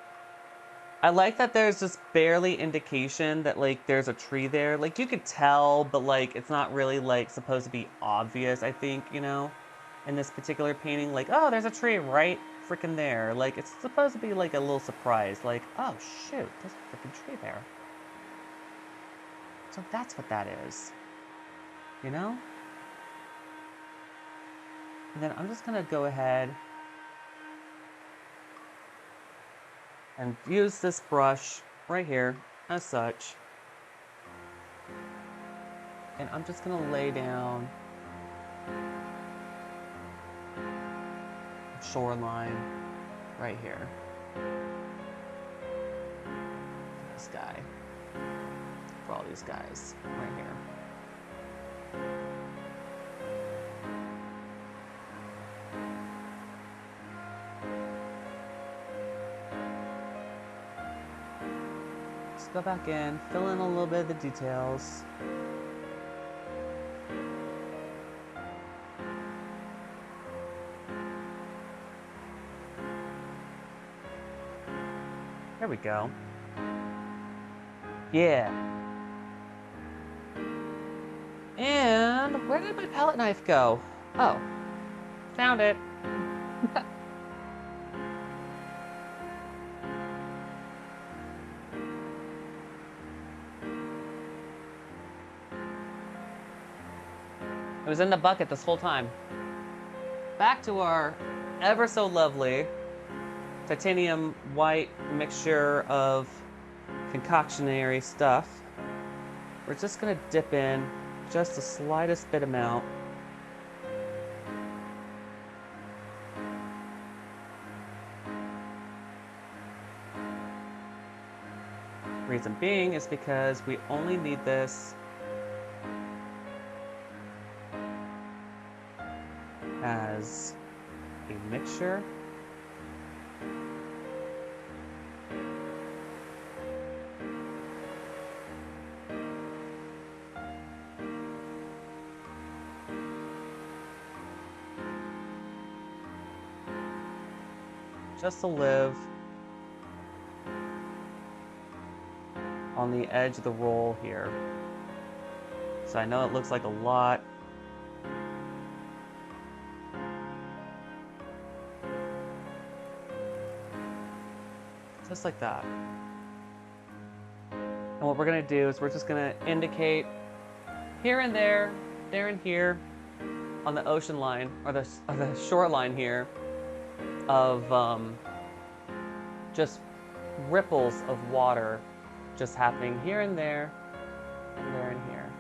I like that there's just barely indication that, like, there's a tree there. Like, you could tell, but, like, it's not really, like, supposed to be obvious, I think, you know? In this particular painting, like, oh, there's a tree right freaking there. Like, it's supposed to be, like, a little surprise. Like, oh, shoot, there's a freaking tree there. So that's what that is. You know? And then I'm just gonna go ahead and use this brush right here as such. And I'm just gonna lay down a shoreline right here. This guy. For all these guys right here. Go back in, fill in a little bit of the details. There we go. Yeah. And where did my palette knife go? Oh, found it. It was in the bucket this whole time. Back to our ever so lovely titanium white mixture of concoctionary stuff. We're just gonna dip in just the slightest bit amount. Reason being is because we only need this as a mixture. Just to live on the edge of the roll here. So I know it looks like a lot. Just like that. And what we're gonna do is we're just gonna indicate here and there and here on the ocean line, or the shoreline here, of just ripples of water just happening here and there and here.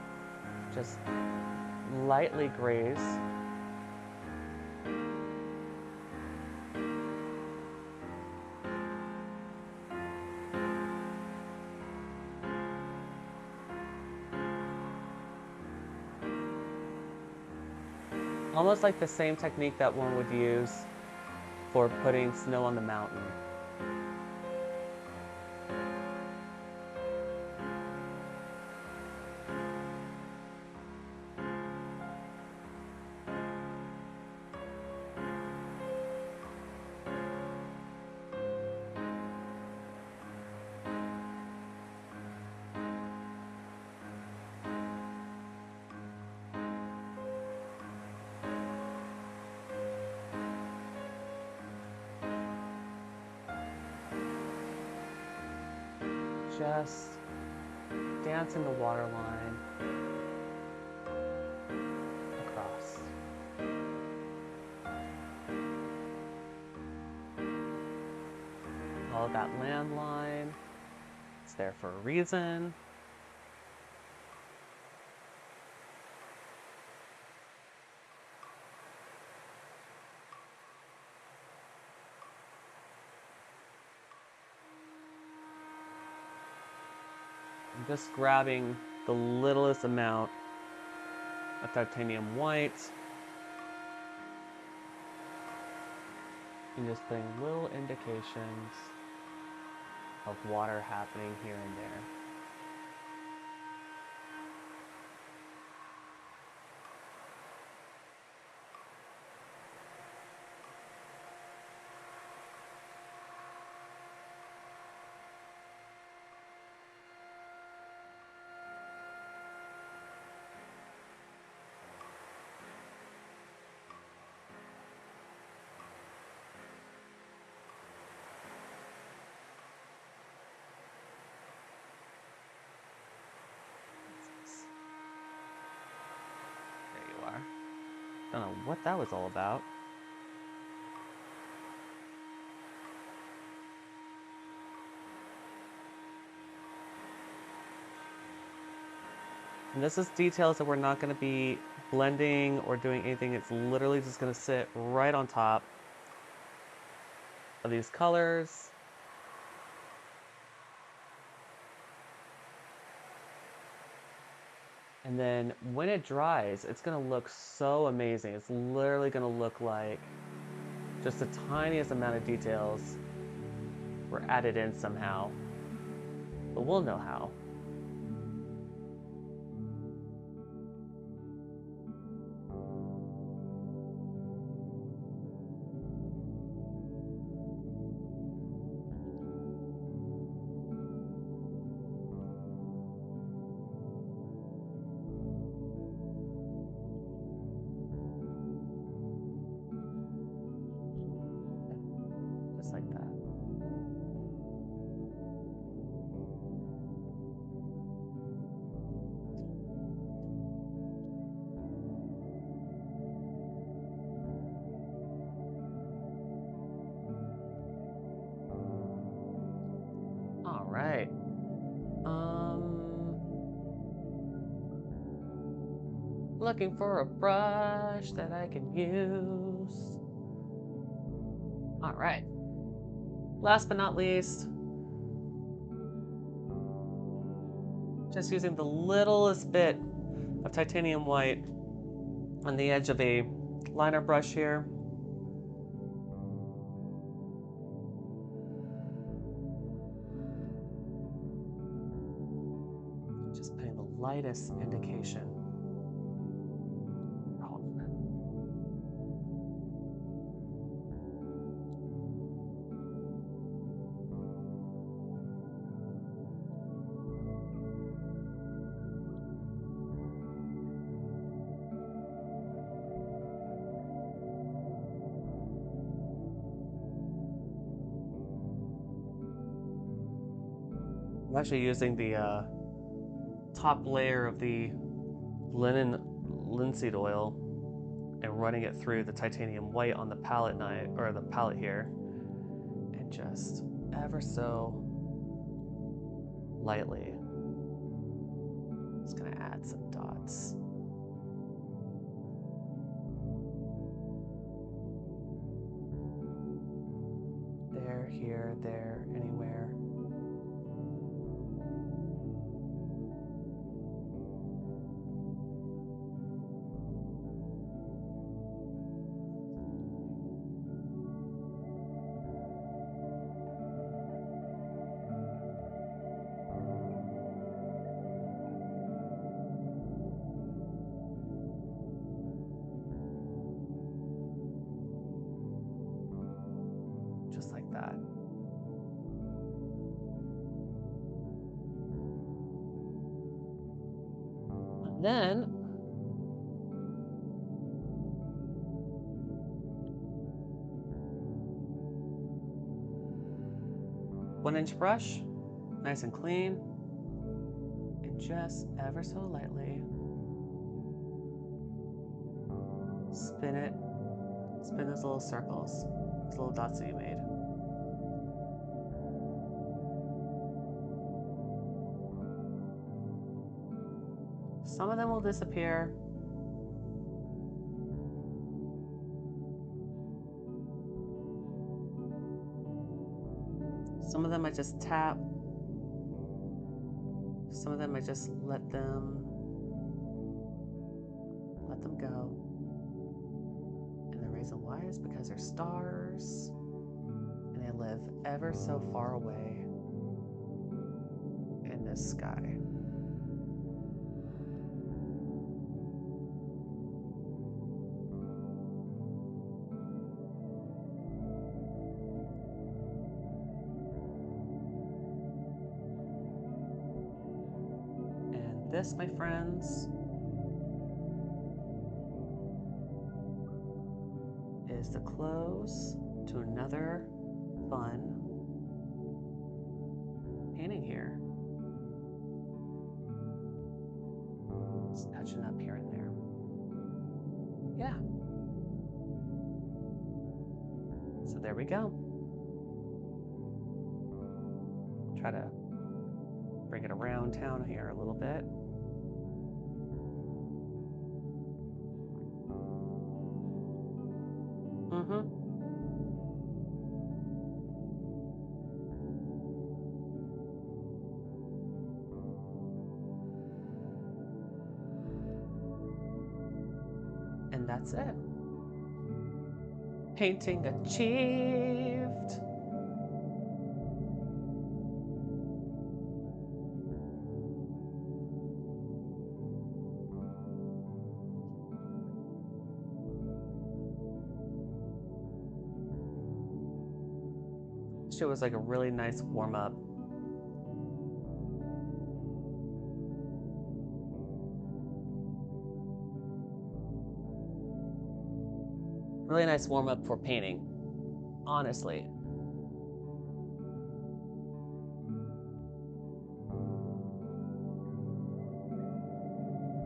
Just lightly graze. Almost like the same technique that one would use for putting snow on the mountain. Just dancing the water line across. All of that land line, it's there for a reason. I'm just grabbing the littlest amount of titanium white and just putting little indications of water happening here and there. There you are. Don't know what that was all about. And this is details that we're not going to be blending or doing anything. It's literally just going to sit right on top of these colors. And then when it dries, it's going to look so amazing. It's literally going to look like just the tiniest amount of details were added in somehow. But we'll know how. Just like that. All right. Looking for a brush that I can use. All right. Last but not least, just using the littlest bit of titanium white on the edge of a liner brush here. Just putting the lightest indication. I'm actually using the top layer of the linseed oil and running it through the titanium white on the palette knife, or the palette here, and just ever so lightly. Just gonna add some dots. There, here, there, anywhere. Just like that. And then one-inch brush, nice and clean, and just ever so lightly spin it. Spin those little circles, those little dots that you made. Some of them will disappear. Some of them I just tap. Some of them I just let them go. And the reason why is because they're stars and they live ever so far away in this sky. And this, my friends, is the close to another fun painting here. Just touching up here and there. Yeah. So there we go. Try to bring it around town here a little bit. And that's it. Painting achieved. It was like a really nice warm up. Really nice warm up for painting, honestly.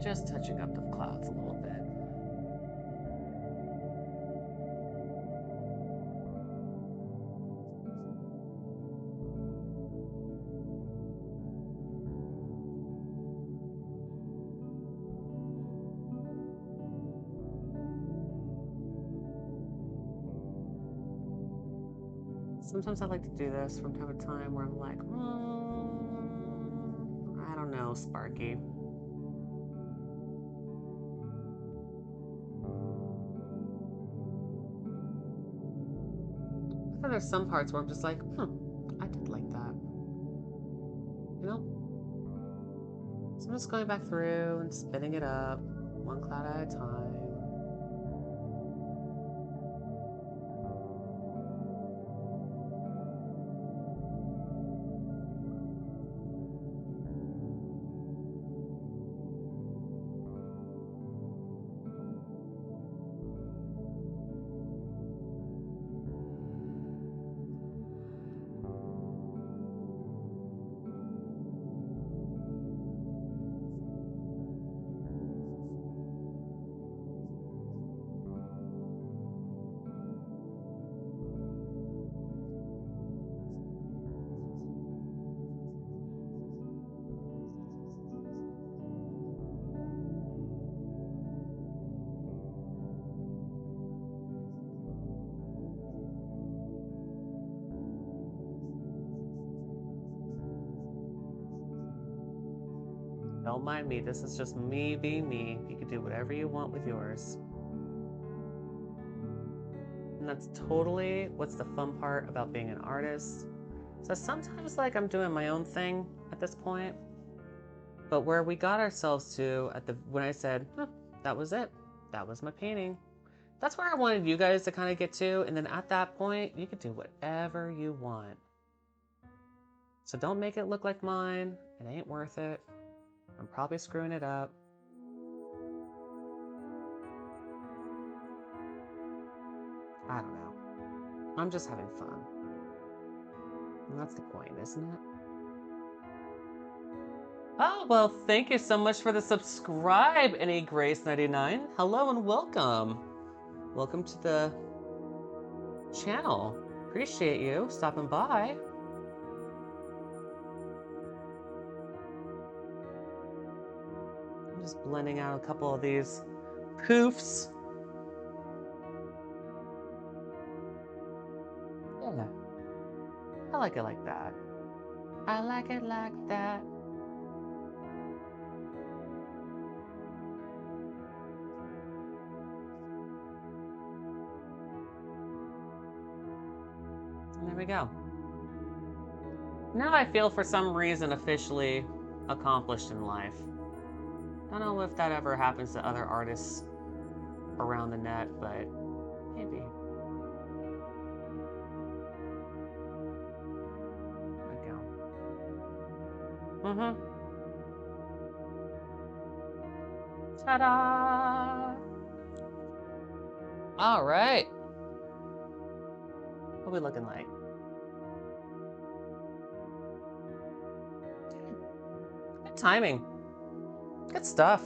Just touching up the clouds a little bit. Sometimes I like to do this from time to time where I'm like, I don't know, Sparky. But there's some parts where I'm just like, I did like that. You know? So I'm just going back through and spinning it up, one cloud at a time. Don't mind me, this is just me being me. You can do whatever you want with yours. And that's totally what's the fun part about being an artist. So sometimes like I'm doing my own thing at this point, but where we got ourselves to when I said, that was it, that was my painting. That's where I wanted you guys to kind of get to. And then at that point, you can do whatever you want. So don't make it look like mine. It ain't worth it. I'm probably screwing it up. I don't know. I'm just having fun. And that's the point, isn't it? Oh, well, thank you so much for the subscribe, Any Grace 99. Hello and welcome. Welcome to the channel. Appreciate you stopping by. I'm just blending out a couple of these poofs. Yeah. I like it like that. I like it like that. we go. Now I feel for some reason officially accomplished in life. Don't know if that ever happens to other artists around the net, but maybe. There we go. Ta-da! All right. What are we looking like? Good timing. Good stuff.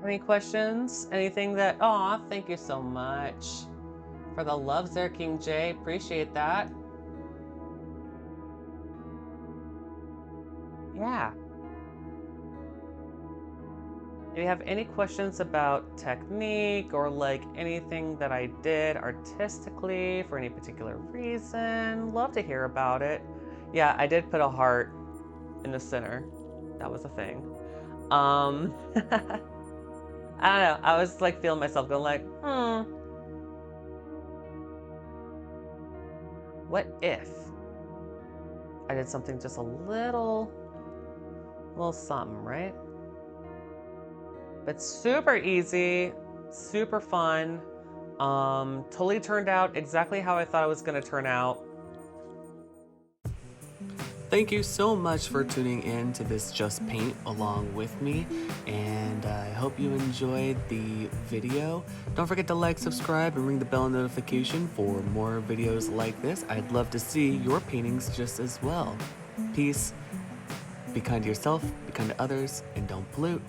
Any questions? Anything that... Aw, thank you so much for the love there, King J. Appreciate that. Yeah. If you have any questions about technique or like anything that I did artistically for any particular reason, love to hear about it. Yeah, I did put a heart in the center. That was a thing. I don't know. I was like feeling myself going like, what if I did something just a little something, right? But super easy, super fun. Totally turned out exactly how I thought it was gonna turn out. Thank you so much for tuning in to this Just Paint along with me, and I hope you enjoyed the video. Don't forget to like, subscribe, and ring the bell notification for more videos like this. I'd love to see your paintings just as well. Peace. Be kind to yourself, be kind to others, and don't pollute.